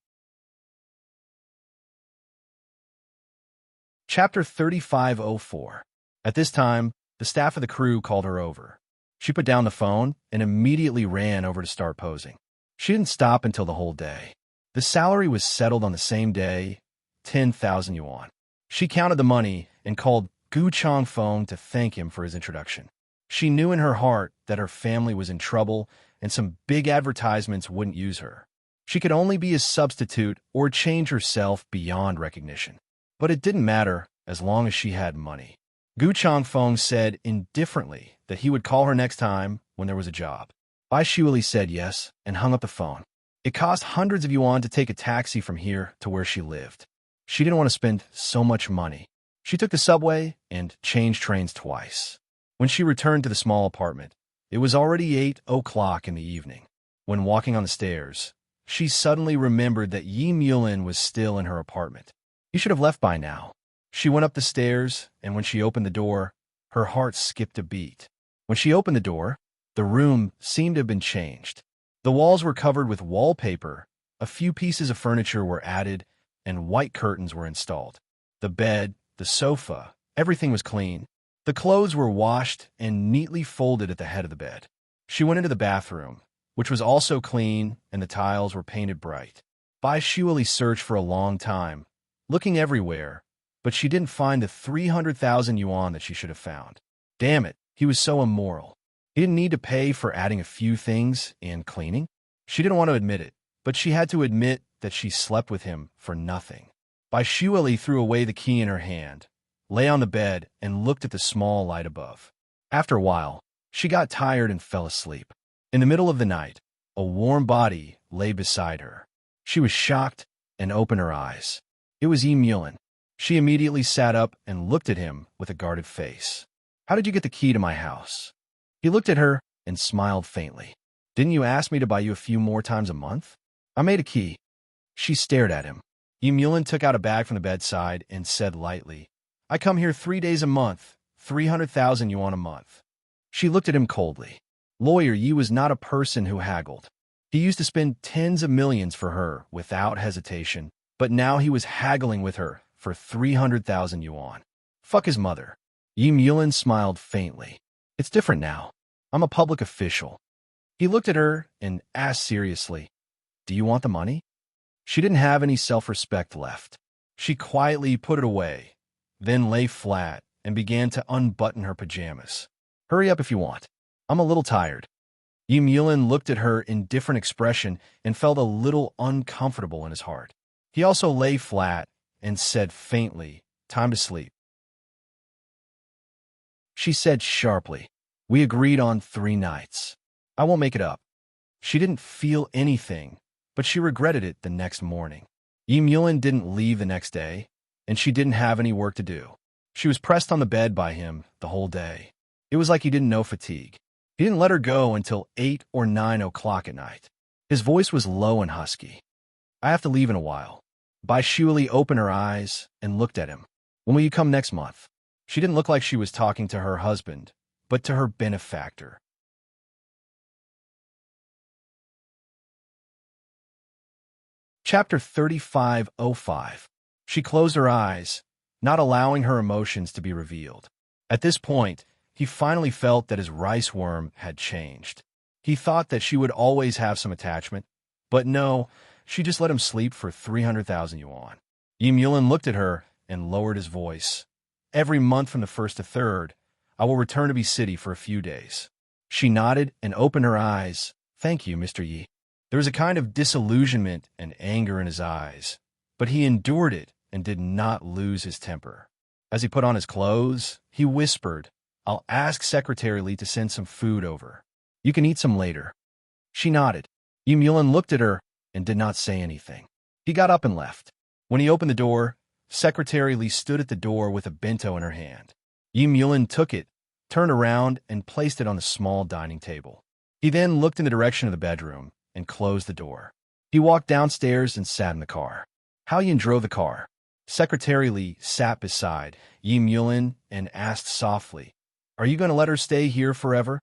Chapter 35:04. At this time, the staff of the crew called her over. She put down the phone and immediately ran over to start posing. She didn't stop until the whole day. The salary was settled on the same day, 10,000 yuan. She counted the money and called Gu Changfeng to thank him for his introduction. She knew in her heart that her family was in trouble and some big advertisements wouldn't use her. She could only be a substitute or change herself beyond recognition. But it didn't matter as long as she had money. Gu Changfeng said indifferently that he would call her next time when there was a job. Bai Shuili said yes and hung up the phone. It cost hundreds of yuan to take a taxi from here to where she lived. She didn't want to spend so much money. She took the subway and changed trains twice. When she returned to the small apartment, it was already 8 o'clock in the evening. When walking on the stairs, she suddenly remembered that Yi Mulin was still in her apartment. He should have left by now. She went up the stairs, and when she opened the door, her heart skipped a beat. When she opened the door, the room seemed to have been changed. The walls were covered with wallpaper, a few pieces of furniture were added, and white curtains were installed. The bed, the sofa, everything was clean. The clothes were washed and neatly folded at the head of the bed. She went into the bathroom, which was also clean, and the tiles were painted bright. Bai Shuali searched for a long time, looking everywhere, but she didn't find the 300,000 yuan that she should have found. Damn it, he was so immoral. He didn't need to pay for adding a few things and cleaning. She didn't want to admit it, but she had to admit that she slept with him for nothing. Bai Shuali threw away the key in her hand, lay on the bed, and looked at the small light above. After a while, she got tired and fell asleep. In the middle of the night, a warm body lay beside her. She was shocked and opened her eyes. It was Yi Mulin. She immediately sat up and looked at him with a guarded face. "How did you get the key to my house?" He looked at her and smiled faintly. "Didn't you ask me to buy you a few more times a month? I made a key." She stared at him. Yi Mulin took out a bag from the bedside and said lightly, "I come here 3 days a month, 300,000 yuan a month." She looked at him coldly. Lawyer Yi was not a person who haggled. He used to spend tens of millions for her without hesitation, but now he was haggling with her for 300,000 yuan. Fuck his mother. Yi Mulin smiled faintly. "It's different now. I'm a public official." He looked at her and asked seriously, "Do you want the money?" She didn't have any self-respect left. She quietly put it away, then lay flat and began to unbutton her pajamas. "Hurry up if you want. I'm a little tired." Yi Mulin looked at her in different expression and felt a little uncomfortable in his heart. He also lay flat and said faintly, "Time to sleep." She said sharply, "We agreed on 3 nights. I won't make it up." She didn't feel anything, but she regretted it the next morning. Yi Mulin didn't leave the next day, and she didn't have any work to do. She was pressed on the bed by him the whole day. It was like he didn't know fatigue. He didn't let her go until 8 or 9 o'clock at night. His voice was low and husky. "I have to leave in a while." Bai Shuali opened her eyes and looked at him. "When will you come next month?" She didn't look like she was talking to her husband, but to her benefactor. Chapter 3505. She closed her eyes, not allowing her emotions to be revealed. At this point, he finally felt that his rice worm had changed. He thought that she would always have some attachment, but no, she just let him sleep for 300,000 yuan. Yi Mulin looked at her and lowered his voice. "Every month from the 1st to 3rd, I will return to B City for a few days." She nodded and opened her eyes. "Thank you, Mr. Yi." There was a kind of disillusionment and anger in his eyes, but he endured it and did not lose his temper. As he put on his clothes, he whispered, "I'll ask Secretary Li to send some food over. You can eat some later." She nodded. Yi Mulin looked at her and did not say anything. He got up and left. When he opened the door, Secretary Li stood at the door with a bento in her hand. Yi Mulin took it, turned around, and placed it on the small dining table. He then looked in the direction of the bedroom and closed the door. He walked downstairs and sat in the car. Haoyan drove the car. Secretary Li sat beside Yi Mulin and asked softly, "Are you going to let her stay here forever?"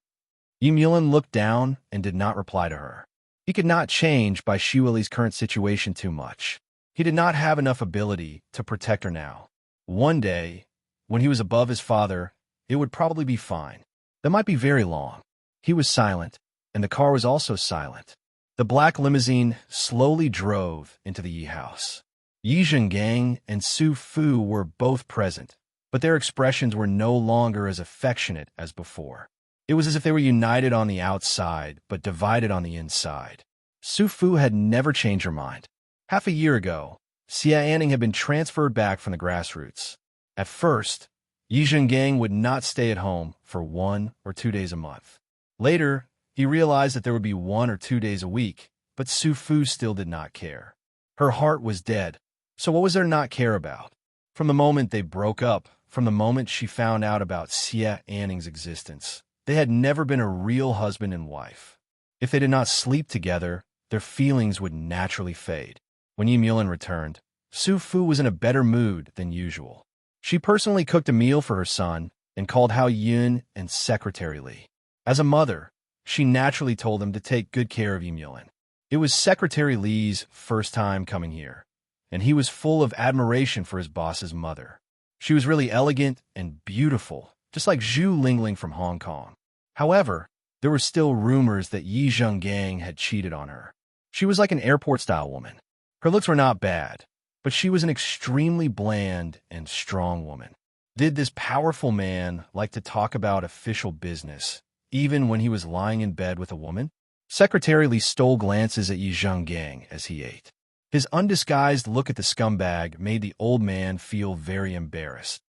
Yi Mulin looked down and did not reply to her. He could not change Bai Shuali's current situation too much. He did not have enough ability to protect her now. One day, when he was above his father, it would probably be fine. That might be very long. He was silent, and the car was also silent. The black limousine slowly drove into the Yi house. Yi Zhengang and Su Fu were both present, but their expressions were no longer as affectionate as before. It was as if they were united on the outside, but divided on the inside. Su Fu had never changed her mind. Half a year ago, Xia Anning had been transferred back from the grassroots. At first, Yi Zhengang would not stay at home for 1 or 2 days a month. Later, he realized that there would be 1 or 2 days a week, but Su Fu still did not care. Her heart was dead, so what was there not care about? From the moment they broke up, from the moment she found out about Xia Anning's existence, they had never been a real husband and wife. If they did not sleep together, their feelings would naturally fade. When Yi Mulin returned, Su Fu was in a better mood than usual. She personally cooked a meal for her son and called Hao Yun and Secretary Li. As a mother, she naturally told them to take good care of Yi Mulin. It was Secretary Li's first time coming here, and he was full of admiration for his boss's mother. She was really elegant and beautiful, just like Zhu Lingling from Hong Kong. However, there were still rumors that Yi Zhenggang had cheated on her. She was like an airport-style woman. Her looks were not bad, but she was an extremely bland and strong woman. Did this powerful man like to talk about official business, even when he was lying in bed with a woman? Secretary Li stole glances at Yi Zhenggang as he ate. His undisguised look at the scumbag made the old man feel very embarrassed.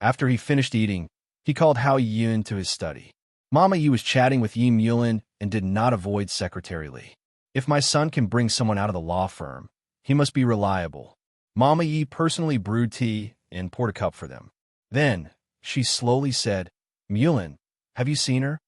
After he finished eating, he called Hao Yun to his study. Mama Yi was chatting with Yi Mulin and did not avoid Secretary Li. If my son can bring someone out of the law firm, he must be reliable. Mama Yi personally brewed tea and poured a cup for them. Then, she slowly said, Mulin, have you seen her?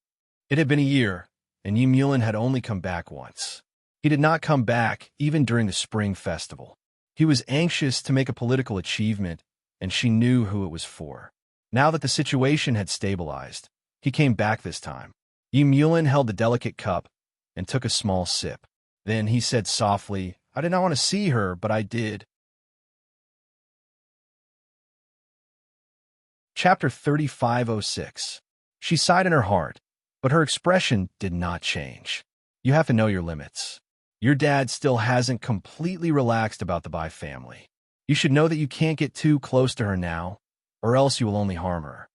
It had been a year, and Yi Mulin had only come back once. He did not come back even during the spring festival. He was anxious to make a political achievement, and she knew who it was for. Now that the situation had stabilized, he came back this time. Yi Mulin held the delicate cup and took a small sip. Then he said softly, I did not want to see her, but I did. Chapter 3506. She sighed in her heart, but her expression did not change. You have to know your limits. Your dad still hasn't completely relaxed about the Bai family. You should know that you can't get too close to her now, or else you will only harm her.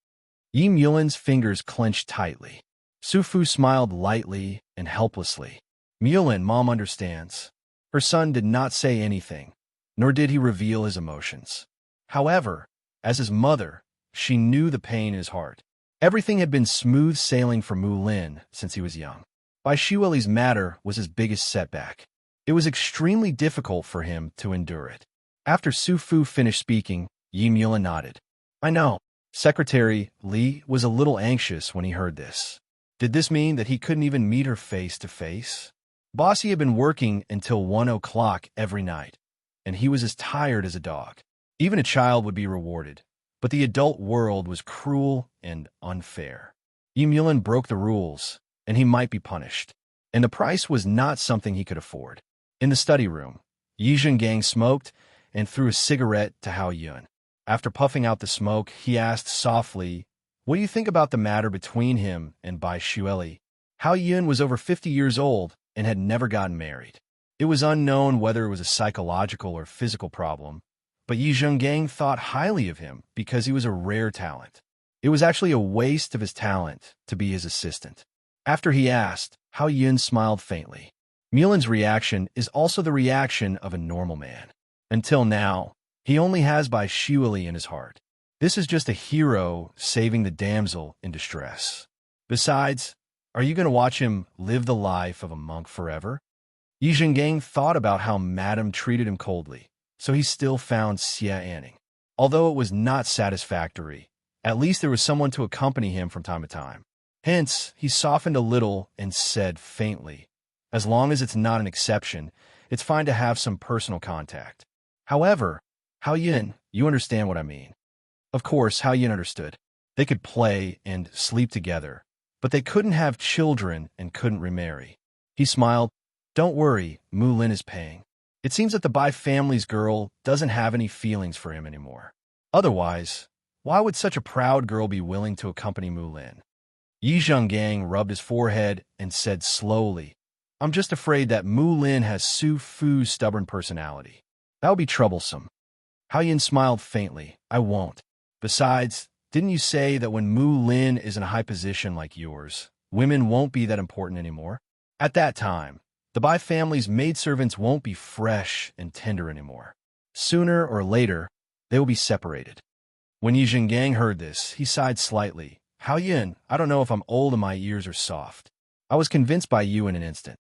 Yi Mulin's fingers clenched tightly. Su Fu smiled lightly and helplessly. Mulin, Mom understands. Her son did not say anything, nor did he reveal his emotions. However, as his mother, she knew the pain in his heart. Everything had been smooth sailing for Mu Lin since he was young. Bai Shueli's matter was his biggest setback. It was extremely difficult for him to endure it. After Su Fu finished speaking, Yi Mulin nodded. I know. Secretary Li was a little anxious when he heard this. Did this mean that he couldn't even meet her face to face? Bossy had been working until 1 o'clock every night, and he was as tired as a dog. Even a child would be rewarded, but the adult world was cruel and unfair. Yi Mulin broke the rules, and he might be punished. And the price was not something he could afford. In the study room, Yi Zhenggang smoked and threw a cigarette to Hao Yun. After puffing out the smoke, he asked softly, What do you think about the matter between him and Bai Shueli? Hao Yun was over 50 years old and had never gotten married. It was unknown whether it was a psychological or physical problem, but Yi Zhenggang thought highly of him because he was a rare talent. It was actually a waste of his talent to be his assistant. After he asked, Hao Yun smiled faintly. Mulin's reaction is also the reaction of a normal man. Until now, he only has Bai Shueli in his heart. This is just a hero saving the damsel in distress. Besides, are you going to watch him live the life of a monk forever? Yi Zhenggang thought about how Madame treated him coldly, so he still found Xia Anning. Although it was not satisfactory, at least there was someone to accompany him from time to time. Hence, he softened a little and said faintly, As long as it's not an exception, it's fine to have some personal contact. However, Hao Yun, you understand what I mean. Of course, Hao Yun understood. They could play and sleep together, but they couldn't have children and couldn't remarry. He smiled. Don't worry, Mu Lin is paying. It seems that the Bai family's girl doesn't have any feelings for him anymore. Otherwise, why would such a proud girl be willing to accompany Mu Lin? Yi Zhenggang rubbed his forehead and said slowly, I'm just afraid that Mu Lin has Su Fu's stubborn personality. That would be troublesome. Hao Yun smiled faintly. I won't. Besides, didn't you say that when Mu Lin is in a high position like yours, women won't be that important anymore? At that time, the Bai family's maidservants won't be fresh and tender anymore. Sooner or later, they will be separated. When Yi Zhenggang heard this, he sighed slightly. Hao Yun, I don't know if I'm old and my ears are soft. I was convinced by you in an instant.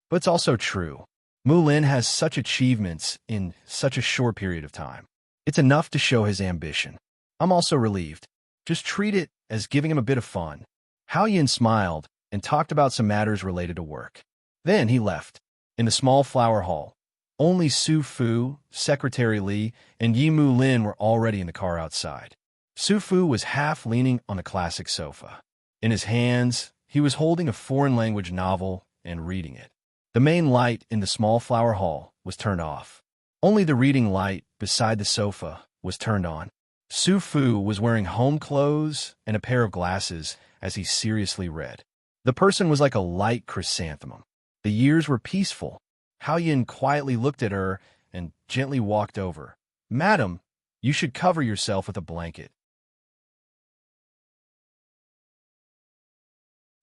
But it's also true. Mu Lin has such achievements in such a short period of time. It's enough to show his ambition. I'm also relieved. Just treat it as giving him a bit of fun. Hao Yun smiled and talked about some matters related to work. Then he left. In the small flower hall, only Su Fu, Secretary Li, and Yi Mu Lin were already in the car outside. Su Fu was half leaning on the classic sofa. In his hands, he was holding a foreign language novel and reading it. The main light in the small flower hall was turned off. Only the reading light beside the sofa was turned on. Su Fu was wearing home clothes and a pair of glasses as he seriously read. The person was like a light chrysanthemum. The years were peaceful. Hao Yin quietly looked at her and gently walked over. "Madam, you should cover yourself with a blanket."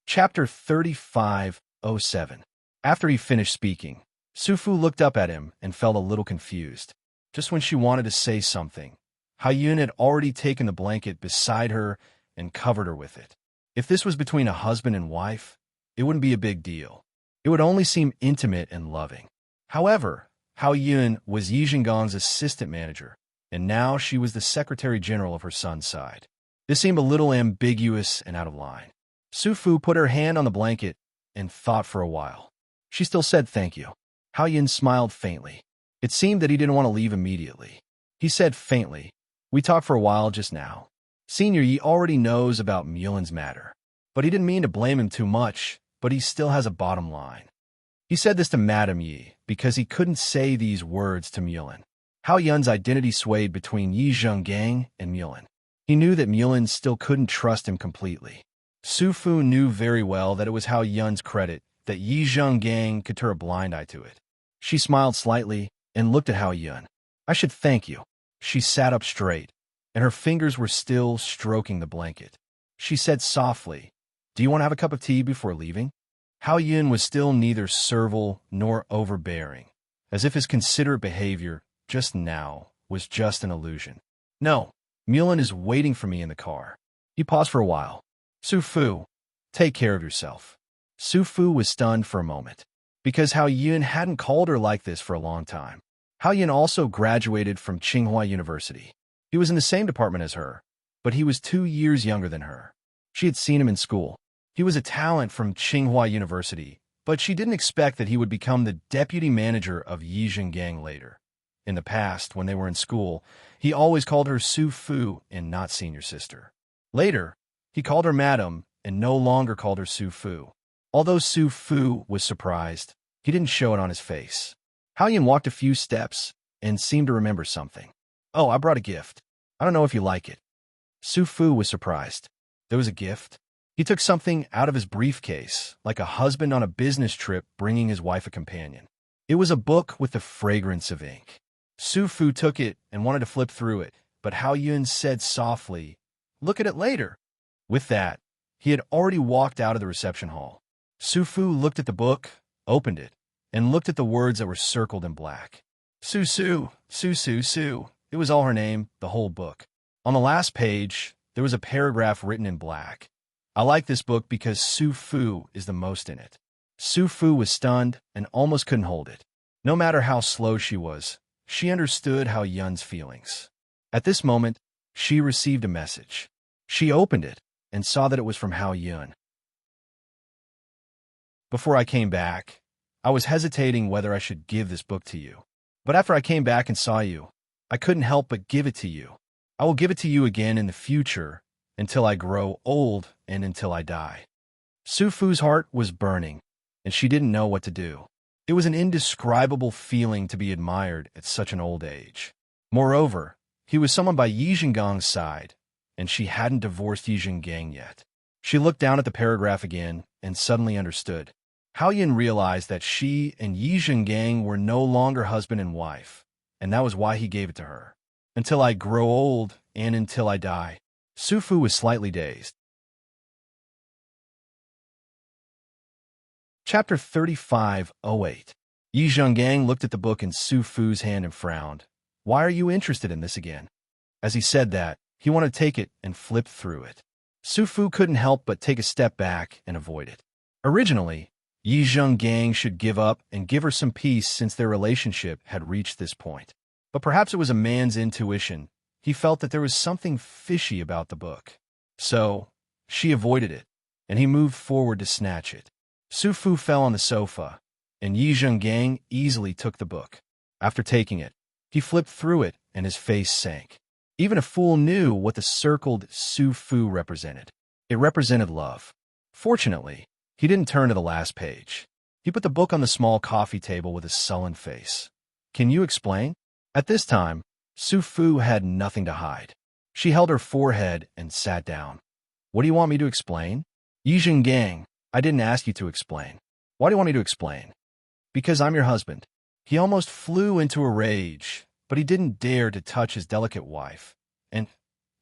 Chapter 35:07. After he finished speaking, Su Fu looked up at him and felt a little confused. Just when she wanted to say something, Hao Yun had already taken the blanket beside her and covered her with it. If this was between a husband and wife, it wouldn't be a big deal. It would only seem intimate and loving. However, Hao Yun was Yi Zhenggang's assistant manager, and now she was the secretary general of her son's side. This seemed a little ambiguous and out of line. Su Fu put her hand on the blanket and thought for a while. She still said thank you. Hao Yun smiled faintly. It seemed that he didn't want to leave immediately. He said faintly, "We talked for a while just now. Senior Yi already knows about Mulin's matter, but he didn't mean to blame him too much, but he still has a bottom line." He said this to Madame Yi because he couldn't say these words to Mulin. Hao Yun's identity swayed between Yi Zhengang and Mulin. He knew that Mulin still couldn't trust him completely. Su Fu knew very well that it was Hao Yun's credit that Yi Zhengang could turn a blind eye to it. She smiled slightly and looked at Hao Yun. "I should thank you." She sat up straight, and her fingers were still stroking the blanket. She said softly, "Do you want to have a cup of tea before leaving?" Hao Yun was still neither servile nor overbearing, as if his considerate behavior just now was just an illusion. "No, Mulin is waiting for me in the car." He paused for a while. "Su Fu, take care of yourself." Su Fu was stunned for a moment, because Hao Yun hadn't called her like this for a long time. Hao Yun also graduated from Tsinghua University. He was in the same department as her, but he was 2 years younger than her. She had seen him in school. He was a talent from Tsinghua University, but she didn't expect that he would become the deputy manager of Yi Zhengang later. In the past, when they were in school, he always called her Su Fu and not senior sister. Later, he called her Madam and no longer called her Su Fu. Although Su Fu was surprised, he didn't show it on his face. Hao Yun walked a few steps and seemed to remember something. "Oh, I brought a gift. I don't know if you like it." Su Fu was surprised. There was a gift? He took something out of his briefcase, like a husband on a business trip bringing his wife a companion. It was a book with the fragrance of ink. Su Fu took it and wanted to flip through it, but Hao Yun said softly, "Look at it later." With that, he had already walked out of the reception hall. Su Fu looked at the book, opened it, and looked at the words that were circled in black. Su Su, Su Su Su. It was all her name, the whole book. On the last page, there was a paragraph written in black. "I like this book because Su Fu is the most in it." Su Fu was stunned and almost couldn't hold it. No matter how slow she was, she understood Hao Yun's feelings. At this moment, she received a message. She opened it and saw that it was from Hao Yun. "Before I came back, I was hesitating whether I should give this book to you. But after I came back and saw you, I couldn't help but give it to you. I will give it to you again in the future, until I grow old and until I die." Su Fu's heart was burning, and she didn't know what to do. It was an indescribable feeling to be admired at such an old age. Moreover, he was someone by Yi Zhenggang's side, and she hadn't divorced Yi Zhengang yet. She looked down at the paragraph again and suddenly understood. Hao Yun realized that she and Yi Zhengang were no longer husband and wife, and that was why he gave it to her. "Until I grow old and until I die." Su Fu was slightly dazed. Chapter 35:08. Yi Zhengang looked at the book in Su Fu's hand and frowned. "Why are you interested in this again?" As he said that, he wanted to take it and flip through it. Su Fu couldn't help but take a step back and avoid it. Originally, Yi Zhengang should give up and give her some peace since their relationship had reached this point. But perhaps it was a man's intuition. He felt that there was something fishy about the book. So, she avoided it. and he moved forward to snatch it. Su Fu fell on the sofa, and Yi Zhengang easily took the book. After taking it, he flipped through it, and his face sank. Even a fool knew what the circled Su Fu represented. It represented love. Fortunately, he didn't turn to the last page. He put the book on the small coffee table with a sullen face. Can you explain? At this time, Su Fu had nothing to hide. She held her forehead and sat down. What do you want me to explain? Yi Zhengang, I didn't ask you to explain. Why do you want me to explain? Because I'm your husband. He almost flew into a rage, but he didn't dare to touch his delicate wife, and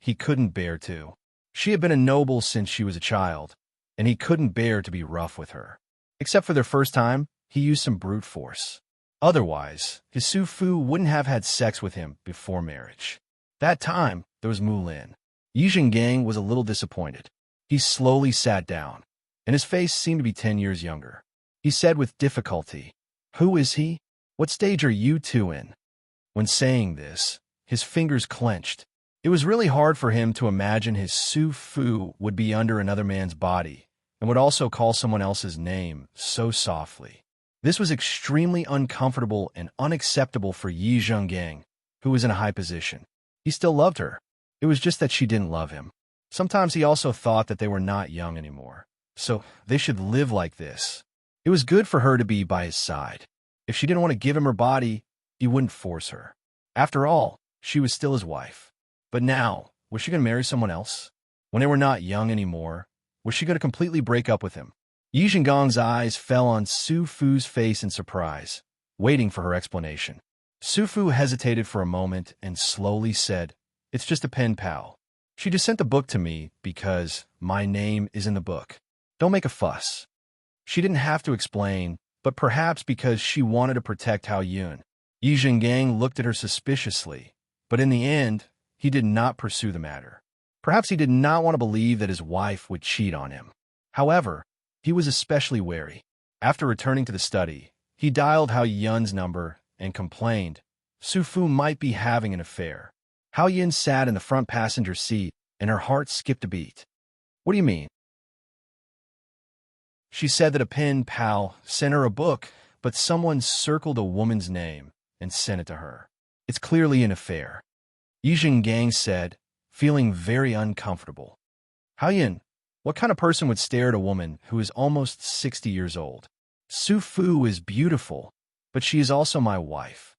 he couldn't bear to. She had been a noble since she was a child, and he couldn't bear to be rough with her. Except for their first time, he used some brute force. Otherwise, his Su Fu wouldn't have had sex with him before marriage. That time, there was Mulin. Yi Zhengang was a little disappointed. He slowly sat down, and his face seemed to be 10 years younger. He said with difficulty, "Who is he? What stage are you two in?" When saying this, his fingers clenched. It was really hard for him to imagine his Su Fu would be under another man's body and would also call someone else's name so softly. This was extremely uncomfortable and unacceptable for Yi Zhengang, who was in a high position. He still loved her. It was just that she didn't love him. Sometimes he also thought that they were not young anymore, so they should live like this. It was good for her to be by his side. If she didn't want to give him her body, he wouldn't force her. After all, she was still his wife. But now, was she going to marry someone else? When they were not young anymore, was she going to completely break up with him? Yi Zhenggang's eyes fell on Su Fu's face in surprise, waiting for her explanation. Su Fu hesitated for a moment and slowly said, "It's just a pen pal. She just sent the book to me because my name is in the book. Don't make a fuss." She didn't have to explain, but perhaps because she wanted to protect Hao Yun. Yi Zhengang looked at her suspiciously, but in the end, he did not pursue the matter. Perhaps he did not want to believe that his wife would cheat on him. However, he was especially wary. After returning to the study, he dialed Hao Yun's number and complained Su Fu might be having an affair. Hao Yun sat in the front passenger seat, and her heart skipped a beat. "What do you mean?" She said that a pen pal sent her a book, but someone circled a woman's name and sent it to her. "It's clearly an affair," Yi Zhengang said, feeling very uncomfortable. "Hao Yun, what kind of person would stare at a woman who is almost 60 years old? Su Fu is beautiful, but she is also my wife."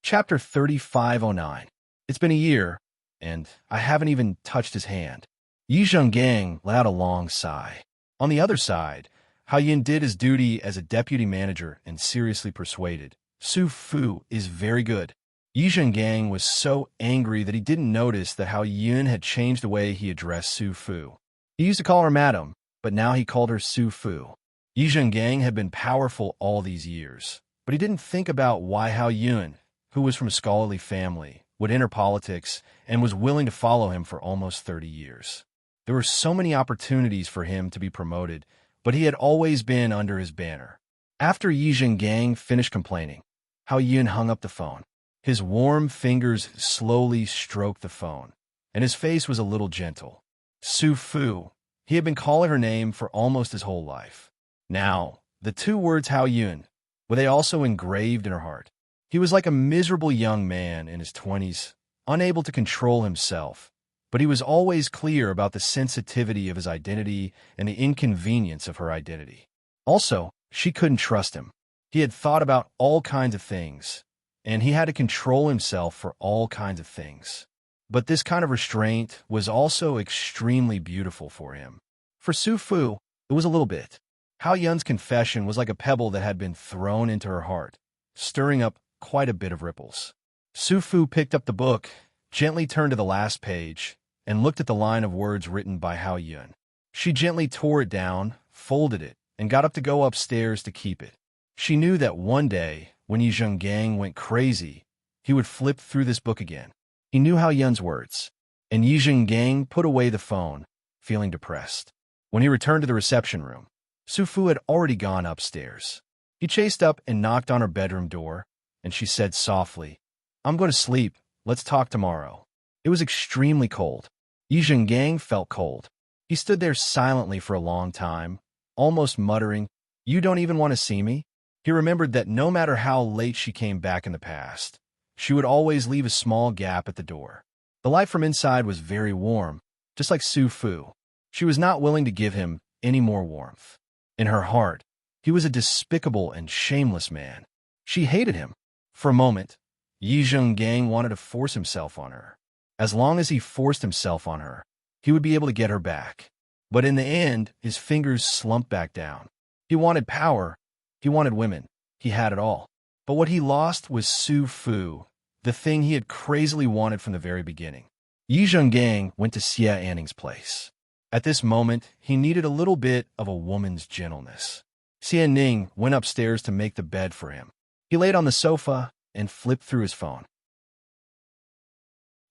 Chapter 3509. It's been a year, and I haven't even touched his hand. Yi Zhengang let out a long sigh. On the other side, Hao Yun did his duty as a deputy manager and seriously persuaded, "Su Fu is very good." Yi Zhengang was so angry that he didn't notice that Hao Yun had changed the way he addressed Su Fu. He used to call her madam, but now he called her Su Fu. Yi Zhengang had been powerful all these years, but he didn't think about why Hao Yun, who was from a scholarly family, would enter politics and was willing to follow him for almost 30 years. There were so many opportunities for him to be promoted, but he had always been under his banner. After Yi Zhengang finished complaining, Hao Yun hung up the phone. His warm fingers slowly stroked the phone, and his face was a little gentle. Su Fu. He had been calling her name for almost his whole life. Now, the two words Hao Yun, were they also engraved in her heart? He was like a miserable young man in his 20s, unable to control himself, but he was always clear about the sensitivity of his identity and the inconvenience of her identity. Also, she couldn't trust him. He had thought about all kinds of things, and he had to control himself for all kinds of things. But this kind of restraint was also extremely beautiful for him. For Su Fu, it was a little bit. Hao Yun's confession was like a pebble that had been thrown into her heart, stirring up quite a bit of ripples. Su Fu picked up the book, gently turned to the last page, and looked at the line of words written by Hao Yun. She gently tore it down, folded it, and got up to go upstairs to keep it. She knew that one day, when Yi Zhengang went crazy, he would flip through this book again. He knew Hao Yun's words, and Yi Zhengang put away the phone, feeling depressed. When he returned to the reception room, Su Fu had already gone upstairs. He chased up and knocked on her bedroom door, and she said softly, "I'm going to sleep. Let's talk tomorrow." It was extremely cold. Yi Zhengang felt cold. He stood there silently for a long time, almost muttering, "You don't even want to see me?" He remembered that no matter how late she came back in the past, she would always leave a small gap at the door. The light from inside was very warm, just like Su Fu. She was not willing to give him any more warmth. In her heart, he was a despicable and shameless man. She hated him. For a moment, Yi Zhengang wanted to force himself on her. As long as he forced himself on her, he would be able to get her back. But in the end, his fingers slumped back down. He wanted power. He wanted women. He had it all. But what he lost was Su Fu, the thing he had crazily wanted from the very beginning. Yi Zhengang went to Xia Anning's place. At this moment, he needed a little bit of a woman's gentleness. Xia Ning went upstairs to make the bed for him. He laid on the sofa and flipped through his phone.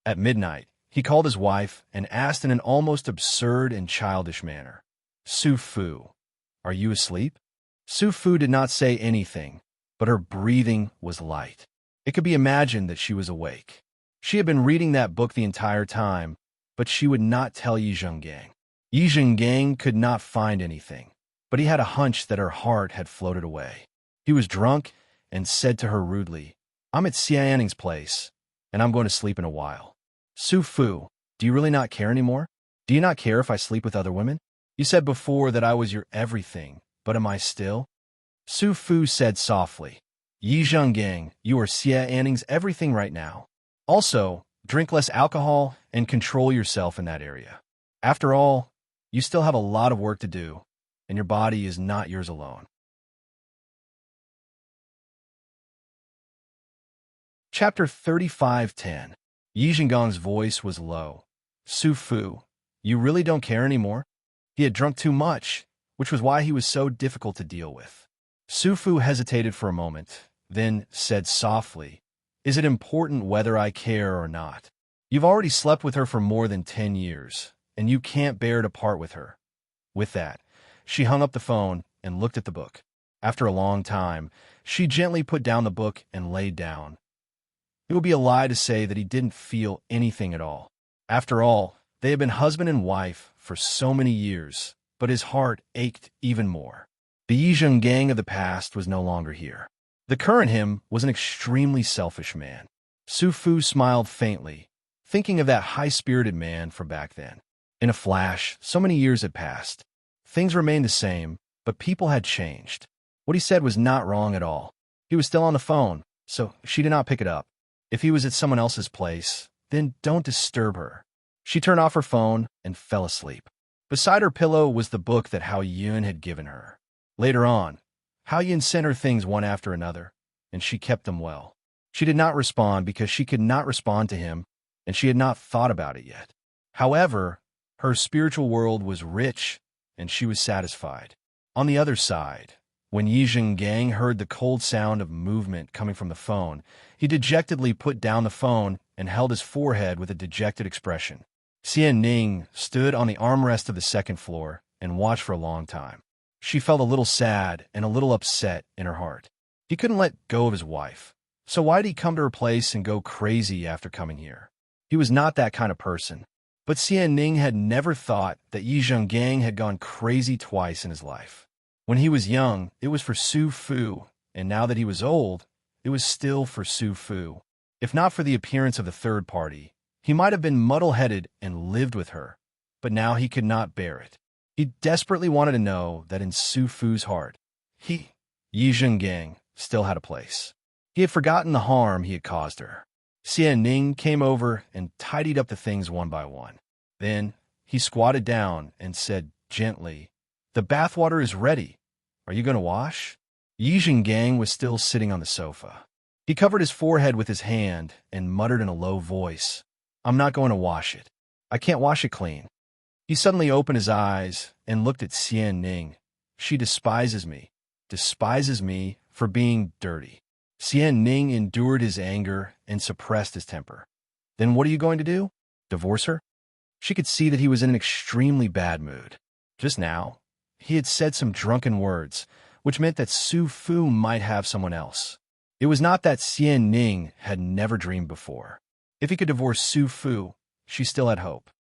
At midnight, he called his wife and asked in an almost absurd and childish manner, "Su Fu, are you asleep?" Su Fu did not say anything, but her breathing was light. It could be imagined that she was awake. She had been reading that book the entire time, but she would not tell Yi Zhengang. Yi Zhengang could not find anything, but he had a hunch that her heart had floated away. He was drunk and said to her rudely, "I'm at Xia Anning's place, and I'm going to sleep in a while. Su Fu, do you really not care anymore? Do you not care if I sleep with other women? You said before that I was your everything, but am I still?" Su Fu said softly, "Yi Zhengang, you are Xia Anning's everything right now. Also, drink less alcohol and control yourself in that area. After all, you still have a lot of work to do, and your body is not yours alone." Chapter 35:10. Yi Zhenggang's voice was low. "Su Fu, you really don't care anymore?" He had drunk too much, which was why he was so difficult to deal with. Su Fu hesitated for a moment, then said softly, "Is it important whether I care or not? You've already slept with her for more than 10 years, and you can't bear to part with her." With that, she hung up the phone and looked at the book. After a long time, she gently put down the book and laid down. It would be a lie to say that he didn't feel anything at all. After all, they had been husband and wife for so many years, but his heart ached even more. The Yi Zhengang of the past was no longer here. The current him was an extremely selfish man. Su Fu smiled faintly, thinking of that high-spirited man from back then. In a flash, so many years had passed. Things remained the same, but people had changed. What he said was not wrong at all. He was still on the phone, so she did not pick it up. If he was at someone else's place, then don't disturb her. She turned off her phone and fell asleep. Beside her pillow was the book that Hao Yun had given her. Later on, Hao Yun sent her things one after another, and she kept them well. She did not respond because she could not respond to him, and she had not thought about it yet. However, her spiritual world was rich, and she was satisfied. On the other side, when Yi Zhengang heard the cold sound of movement coming from the phone, he dejectedly put down the phone and held his forehead with a dejected expression. Xia Ning stood on the armrest of the second floor and watched for a long time. She felt a little sad and a little upset in her heart. He couldn't let go of his wife, so why did he come to her place and go crazy after coming here? He was not that kind of person. But Xia Ning had never thought that Yi Zhengang had gone crazy twice in his life. When he was young, it was for Su Fu, and now that he was old, it was still for Su Fu. If not for the appearance of the third party, he might have been muddle-headed and lived with her, but now he could not bear it. He desperately wanted to know that in Su Fu's heart, Yi Zhengang, still had a place. He had forgotten the harm he had caused her. Xia Ning came over and tidied up the things one by one. Then he squatted down and said gently, "The bathwater is ready. Are you going to wash?" Yi Zhengang was still sitting on the sofa. He covered his forehead with his hand and muttered in a low voice, "I'm not going to wash it. I can't wash it clean." He suddenly opened his eyes and looked at Xia Ning. She despises me for being dirty. Xia Ning endured his anger and suppressed his temper. Then what are you going to do? Divorce her? She could see that he was in an extremely bad mood. Just now, he had said some drunken words, which meant that Su Fu might have someone else. It was not that Xia Ning had never dreamed before. If he could divorce Su Fu, she still had hope.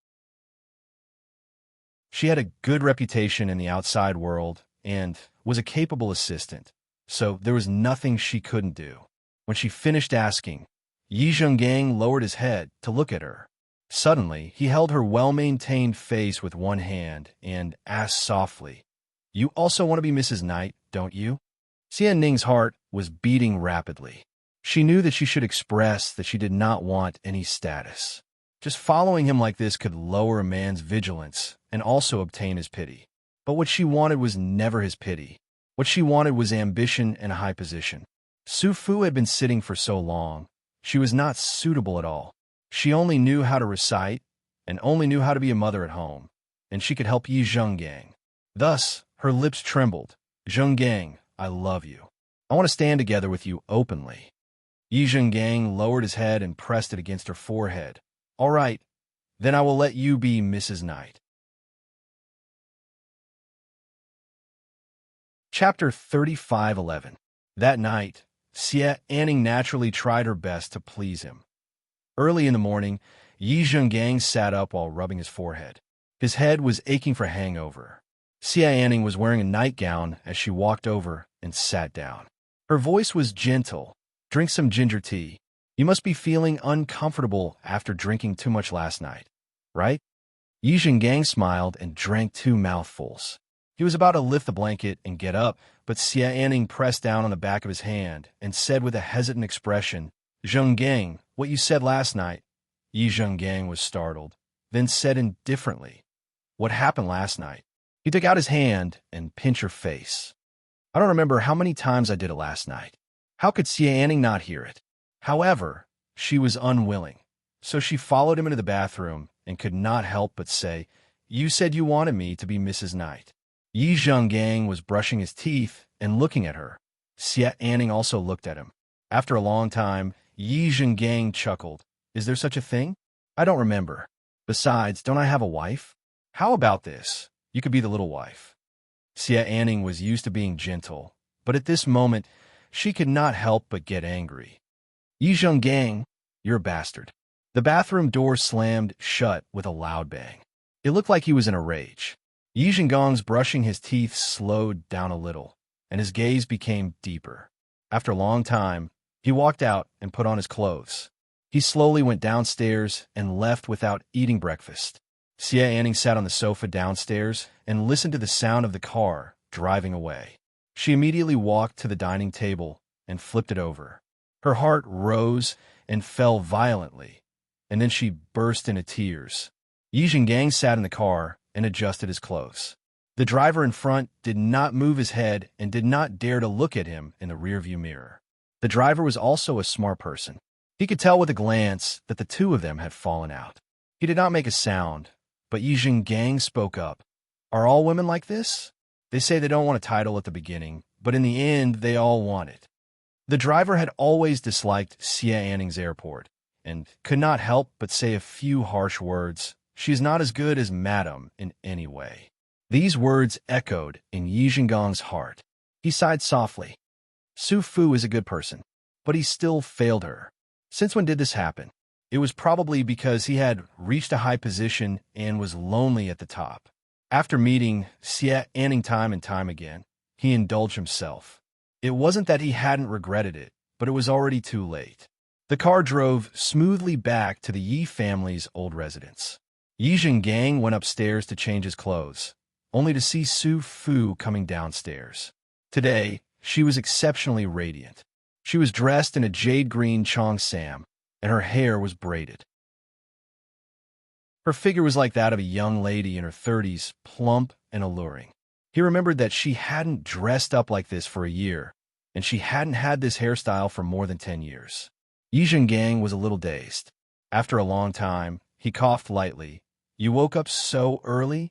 She had a good reputation in the outside world and was a capable assistant, so there was nothing she couldn't do. When she finished asking, Yi Zhenggang lowered his head to look at her. Suddenly, he held her well-maintained face with one hand and asked softly, "You also want to be Mrs. Knight, don't you?" Xian Ning's heart was beating rapidly. She knew that she should express that she did not want any status. Just following him like this could lower a man's vigilance and also obtain his pity. But what she wanted was never his pity. What she wanted was ambition and a high position. Su Fu had been sitting for so long. She was not suitable at all. She only knew how to recite and only knew how to be a mother at home, and she could help Yi Zhenggang. Thus, her lips trembled. "Zhenggang, I love you. I want to stand together with you openly." Yi Zhenggang lowered his head and pressed it against her forehead. "All right, then I will let you be Mrs. Knight." Chapter 35:11. That night, Xie Anning naturally tried her best to please him. Early in the morning, Yi Zhenggang sat up while rubbing his forehead. His head was aching for hangover. Xie Anning was wearing a nightgown as she walked over and sat down. Her voice was gentle. "Drink some ginger tea. You must be feeling uncomfortable after drinking too much last night, right?" Yi Zhenggang smiled and drank 2 mouthfuls. He was about to lift the blanket and get up, but Xie Anning pressed down on the back of his hand and said with a hesitant expression, "Zhenggang, what you said last night." Yi Zhenggang was startled, then said indifferently, "What happened last night?" He took out his hand and pinched her face. "I don't remember how many times I did it last night." How could Xie Anning not hear it? However, she was unwilling, so she followed him into the bathroom and could not help but say, "You said you wanted me to be Mrs. Knight." Yi Zhenggang was brushing his teeth and looking at her. Xie Anning also looked at him. After a long time, Yi Zhenggang chuckled. "Is there such a thing? I don't remember. Besides, don't I have a wife? How about this? You could be the little wife." Xie Anning was used to being gentle, but at this moment, she could not help but get angry. "Yi Zhenggang, you're a bastard." The bathroom door slammed shut with a loud bang. It looked like he was in a rage. Yi Zhenggang's brushing his teeth slowed down a little, and his gaze became deeper. After a long time, he walked out and put on his clothes. He slowly went downstairs and left without eating breakfast. Xie Anning sat on the sofa downstairs and listened to the sound of the car driving away. She immediately walked to the dining table and flipped it over. Her heart rose and fell violently, and then she burst into tears. Yi Zhenggang sat in the car and adjusted his clothes. The driver in front did not move his head and did not dare to look at him in the rearview mirror. The driver was also a smart person. He could tell with a glance that the two of them had fallen out. He did not make a sound, but Yi Zhenggang spoke up. "Are all women like this? They say they don't want a title at the beginning, but in the end, they all want it." The driver had always disliked Xie Anning's airport and could not help but say a few harsh words. "She is not as good as Madame in any way." These words echoed in Yi Zhenggang's heart. He sighed softly. Su Fu is a good person, but he still failed her. Since when did this happen? It was probably because he had reached a high position and was lonely at the top. After meeting Xie Anning time and time again, he indulged himself. It wasn't that he hadn't regretted it, but it was already too late. The car drove smoothly back to the Yi family's old residence. Yi Zhenggang went upstairs to change his clothes, only to see Su Fu coming downstairs. Today, she was exceptionally radiant. She was dressed in a jade-green cheongsam, and her hair was braided. Her figure was like that of a young lady in her 30s, plump and alluring. He remembered that she hadn't dressed up like this for a year, and she hadn't had this hairstyle for more than 10 years. Yi Zhenggang was a little dazed. After a long time, he coughed lightly. "You woke up so early?"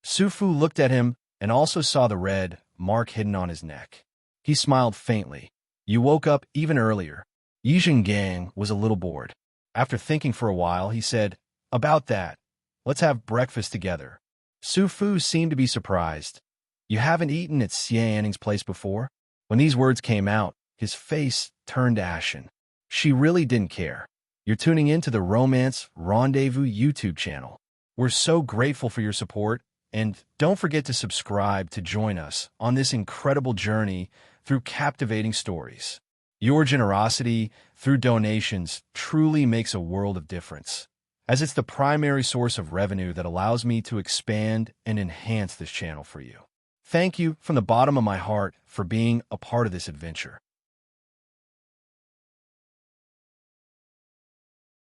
Su Fu looked at him and also saw the red mark hidden on his neck. He smiled faintly. "You woke up even earlier." Yi Zhenggang was a little bored. After thinking for a while, he said, "About that, let's have breakfast together." Su Fu seemed to be surprised. "You haven't eaten at Xie Anning's place before?" When these words came out, his face turned ashen. She really didn't care. "You're tuning in to the Romance Rendezvous YouTube channel. We're so grateful for your support, And don't forget to subscribe to join us on this incredible journey through captivating stories. Your generosity through donations truly makes a world of difference, as it's the primary source of revenue that allows me to expand and enhance this channel for you. Thank you from the bottom of my heart for being a part of this adventure.